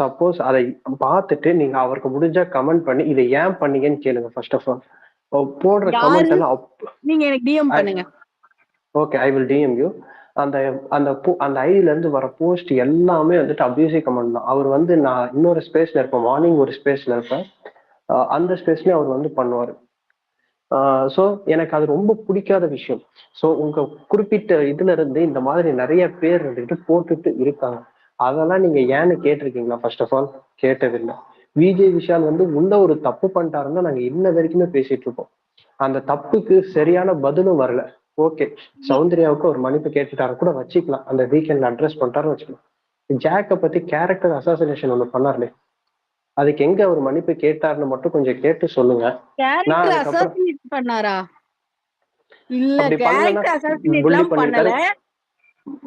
சப்போஸ் அதை பார்த்துட்டு நீங்க அவருக்கு முடிஞ்சா கமெண்ட் பண்ணி இதை ஏன் பண்ணீங்கன்னு கேளுங்க ஃபர்ஸ்ட் ஆஃப் ஆல். போடுற கமெண்ட் யாரு எல்லாம் நீங்க எனக்கு டிஎம் பண்ணுங்க. Okay I will DM you. அந்த அந்த அந்த ஐடியில இருந்து வர போஸ்ட் எல்லாமே வந்துட்டு அபியூசிவ் கமெண்ட் தான். அவர் வந்து நான் இன்னொரு ஸ்பேஸ்ல இருப்பேன், மார்னிங் ஒரு ஸ்பேஸ்ல இருப்பேன், அந்த ஸ்பேஸ்லயும் அவர் வந்து பண்ணுவார். ஸோ எனக்கு அது ரொம்ப பிடிக்காத விஷயம். ஸோ உங்க குறிப்பிட்ட இதுல இருந்து இந்த மாதிரி நிறைய பேர் இருந்துட்டு போட்டுட்டு இருக்காங்க. அதெல்லாம் நீங்க ஏன்னு கேட்டிருக்கீங்களா? ஃபர்ஸ்ட் ஆஃப் ஆல் கேட்டதில்லை. விஜய் விஷால் வந்து உள்ள ஒரு தப்பு பண்ணிட்டாருன்னா நாங்க இன்ன வரைக்குமே பேசிட்டு இருக்கோம். அந்த தப்புக்கு சரியான பதிலும் வரல. ஓகே, சௌந்தர்யாவுக்கு ஒரு மன்னிப்பு கேட்டுட்டாரு கூட வச்சுக்கலாம், அந்த வீக்கெண்ட்ல அட்ரஸ் பண்ணிட்டாருன்னு வச்சுக்கலாம். ஜாக்கை பத்தி கேரக்டர் அசாசினேஷன் ஒண்ணு பண்ணாருலே, அதுக்கு எங்க ஒரு மன்னிப்பு கேட்டாருன்னு மட்டும் கொஞ்சம் கேட்டு சொல்லுங்க. நான் கேரக்டர் அதுக்கப்புறம் அசாசினேட் பண்ணாரா? இல்ல, அப்படி பண்ணலன்னா கேரக்டர் அசாசினேட் புள்ளி எல்லாம் பண்ணிருக்காரு, பண்ணல.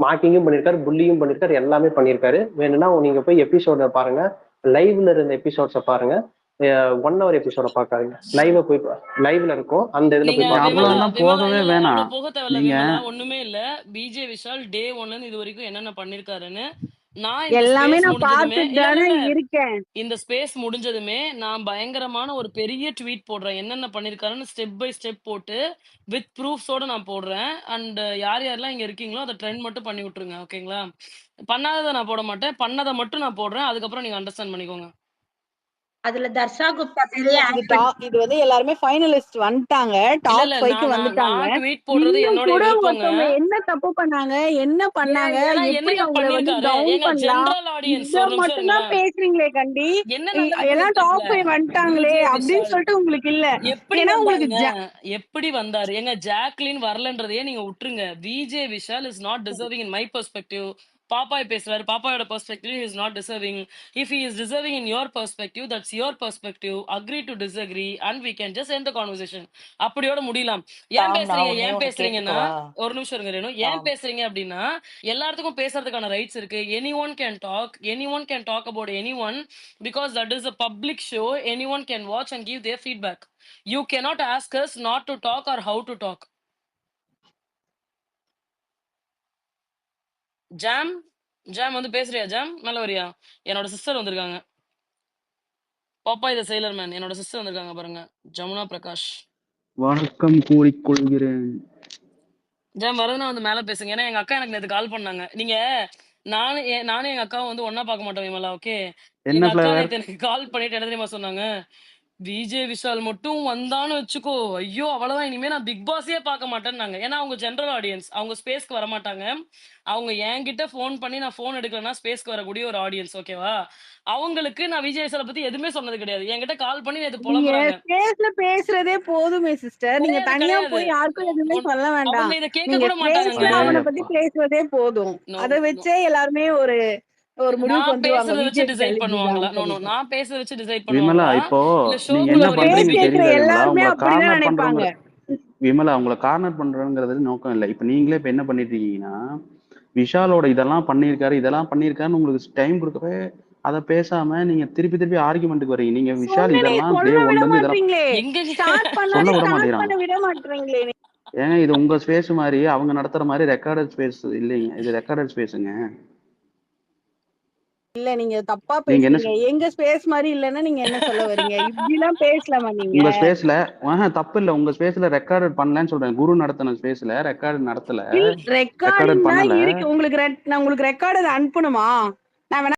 மார்க்கிங்கும் பண்ணிருக்காரு, புள்ளியும் பண்ணிருக்காரு, எல்லாமே பண்ணிருக்காரு. வேணும்னா நீங்க போய் எபிசோட பாருங்க, லைவ்ல இருந்த எபிசோட்ஸ பாருங்க, 1 hour எபிசோட பாக்காதீங்க. லைவ்ல இருக்கும், அந்த இதுல நீங்க போய் பாருங்க. விமலா அவ்வளோலாம் விமலா போகவே இல்ல வேணாம். அவ்வளவு போக தேவையில்ல நீங்க விமலா, ஒண்ணுமே இல்ல. பிஜே விஷால் டே 1 இது வரைக்கும் என்னென்ன பண்ணிருக்காருன்னு நான் இந்த எல்லாமே ஸ்பேஸ் நான் முடிஞ்சதுமே பார்த்துட்டு இல்ல இல்ல தானே இல்ல இருக்கேன். இந்த ஸ்பேஸ் முடிஞ்சதுமே நான் பயங்கரமான ஒரு பெரிய ட்வீட் போடுறேன், என்னென்ன பண்ணிருக்காருன்னு ஸ்டெப் பை ஸ்டெப் போட்டு வித் ப்ரூஃப்ஸோட நான் போடுறேன். அண்ட் யார் யாரெல்லாம் இங்க இருக்கீங்களோ அதை ட்ரெண்ட் மட்டும் பண்ணி விட்டுருங்க, ஓகேங்களா? பண்ணாததை நான் போட மாட்டேன், பண்ணதை மட்டும் நான் போடுறேன், அதுக்கப்புறம் நீங்க அண்டர்ஸ்டாண்ட் பண்ணிக்கோங்க. அதுல தர்ஷா குப்தா இல்ல, பேரையே இது ஆட் பண்ணி இது வந்து எல்லாருமே ஃபைனலிஸ்ட் வந்துட்டாங்க, இல்ல டாப் இல்ல 5க்கு நான் நான் வந்துட்டாங்க. நான் ட்வீட் போடுறது இன்னும் என்னுடைய கூட விருப்பங்க. ஒருத்தவங்க என்ன தப்பு பண்ணாங்க, என்ன பண்ணாங்க, ஏன்னா எப்படி என்னங்க அவங்கள வந்து பண்ணிருக்காரு டவுன் எங்க பண்ணலாம், ஜெனரல் ஆடியன்ஸ், இத ஒரு நிமிஷம் மட்டும் தான் இருங்களேன். பேசுறீங்களே கண்டி. என்ன நடந்திருக்கு எல்லாம் டாப் கிரிக்கெட்ல? 5 வந்துட்டாங்களே பிஜே அப்படின்னு விஷால் சொல்லிட்டு உங்களுக்கு இல்ல. எப்படி ஏன்னா உங்களுக்கு வந்தாருங்க? எப்படி வந்தாரு? எங்க ஜாக்லின் வரலன்றதையே நீங்க விட்டுருங்க. VJ Vishal is not deserving in my perspective. பாப்பாய் பேசுறாரு, பாப்பாயோட perspective is not deserving. If he is deserving in your perspective, that's your perspective. Agree to disagree and we can just end the conversation. அப்படியோட முடியலாம். ஏன் Tom, நான் பேசுறீங்க ஒன்னே ஏன் ஒண்ணு பேசுறீங்கன்னா, கேட்டுக்கவா? ஒரு நிமிஷம் இருங்க ரேணு. ஏன் டாம். பேசுறீங்க அப்படின்னா, எல்லாத்துக்கும் பேசுறதுக்கான ரைட்ஸ் இருக்கு. anyone can talk about anyone because that is a public show. Anyone can watch and give their feedback. You cannot ask us not to talk or how to talk. Jam வந்து பேசுறியா? Jam மேல வரியா? என்னோட sister வந்திருக்காங்க. பாப்பா இது செயலர் man, என்னோட சிஸ்டர் வந்திருக்காங்க பாருங்க, ஜமுனா பிரகாஷ். வணக்கம் கூறிக்கொள்கிறேன். ஜாம் வரதுனா வந்து மேல பேசுங்க, ஏன்னா எங்க அக்கா எனக்கு நேத்து கால் பண்ணாங்க. நீங்க நானும் எங்க அக்காவும் வந்து ஒண்ணா பார்க்க மாட்டோம் விமலா, ஓகே? என்ன எங்க அக்கா ஃபிளேவர்? நேத்து எனக்கு கால் பண்ணிட்டு என்ன தெரியுமா சொன்னாங்க? விஜே விஷால் மட்டும் வந்தான்னு வச்சுக்கோ, ஐயோ அவ்வளவுதான், இனிமே நான் பிக் பாஸே பார்க்க மாட்டேன்னாங்க. ஏன்னா அவங்க ஜெனரல் ஆடியன்ஸ், அவங்க ஸ்பேஸ்க்கு வர மாட்டாங்க. அவங்க என்கிட்ட ஃபோன் பண்ணி நான் ஃபோன் எடுக்கலன்னா ஸ்பேஸ்க்கு வரக்கூடிய ஒரு ஆடியன்ஸ், ஓகேவா? அவங்களுக்கு நான் விஜய் விஷாலை பத்தி எதுவுமே சொன்னது கிடையாது. என்கிட்ட கால் பண்ணி நேத்து நீங்க புலம்புறாங்க. ஸ்பேஸ்ல பேசுறதே போதுமே சிஸ்டர், நீங்க கிடையாது தனியா கிடையாது. போய் யாருக்கும் எதுவுமே சொல்ல அவங்க வேண்டாம். இதை கேட்க நீங்க கூட மாட்டாங்கங்க. ஸ்பேஸ்ல அவனை பத்தி அடேயப்பா. பேசுறதே போதும். நோ அதை வச்சே எல்லாருமே ஒரு முடிவுக்கு நான் வந்துருவாங்க. பேசுறத வச்சு விஜய் டிசைட் விஷால் பண்ணுவாங்களா? இப்படிதான் நோ சொல்லிட்டு. நான் பேசுறத வச்சு டிசைட் விமலா, பண்ணுவாங்களா? இப்போ இல்ல நீங்க ஷோக்குள்ள என்ன இங்க ஒரு ஸ்பேஸ் பண்றீங்கன்னு கேக்குற தெரியல விமலா. எல்லாருமே உங்களை அப்படிதான் கார்னர் நினைப்பாங்க. பண்றோங்கிற விமலா, உங்களை கார்னர் பண்றோங்கிறது நோக்கம் இல்லை. இப்ப நீங்களே இப்ப என்ன பண்ணிட்டு இருக்கீங்கன்னா, விஷாலோட இதெல்லாம் பண்ணியிருக்காருன்னு உங்களுக்கு டைம் கொடுக்கவே அதை பேசாம நீங்க திருப்பி ஆர்குமெண்ட்டுக்கு வரீங்க. நீங்க விஷால் சொன்னனே இதெல்லாம் டே சொல்ல விட 1ல இருந்து இதெல்லாம் மாட்டீங்களே, எங்கங்க ஸ்டார்ட் சொல்ல பண்ணாலே விட ஸ்டார்ட் மாட்டேங்கிறாங்க. பண்ண விட மாட்டீங்களே. ஏங்க இது உங்க ஸ்பேஸ் மாதிரி அவங்க நடத்துற மாதிரி ரெக்கார்டட் ஸ்பேஸ் இல்லைங்க, இது ரெக்கார்டட் ஸ்பேஸுங்க. இல்ல, நீங்க தப்பா நீங்க என்ன பேசுறீங்க. எங்க ஸ்பேஸ் மாதிரி இல்லன்னா நீங்க என்ன சொல்ல வரீங்க? இப்படிலாம் பேசலாமா நீங்க? உங்க ஸ்பேஸ்ல தப்பு இல்ல, உங்க ஸ்பேஸ்ல ரெக்கார்டட் பண்ணலன்னு சொல்றேன். குரு நடத்தின ஸ்பேஸ்ல ரெக்கார்ட் நடத்தல, ரெக்கார்டட் ரெக்கார்டிங் தான் பண்ணல. இருக்கு உங்களுக்கு. நான் உங்களுக்கு ரெக்கார்டு அனுப்பணுமா? நான் வேணா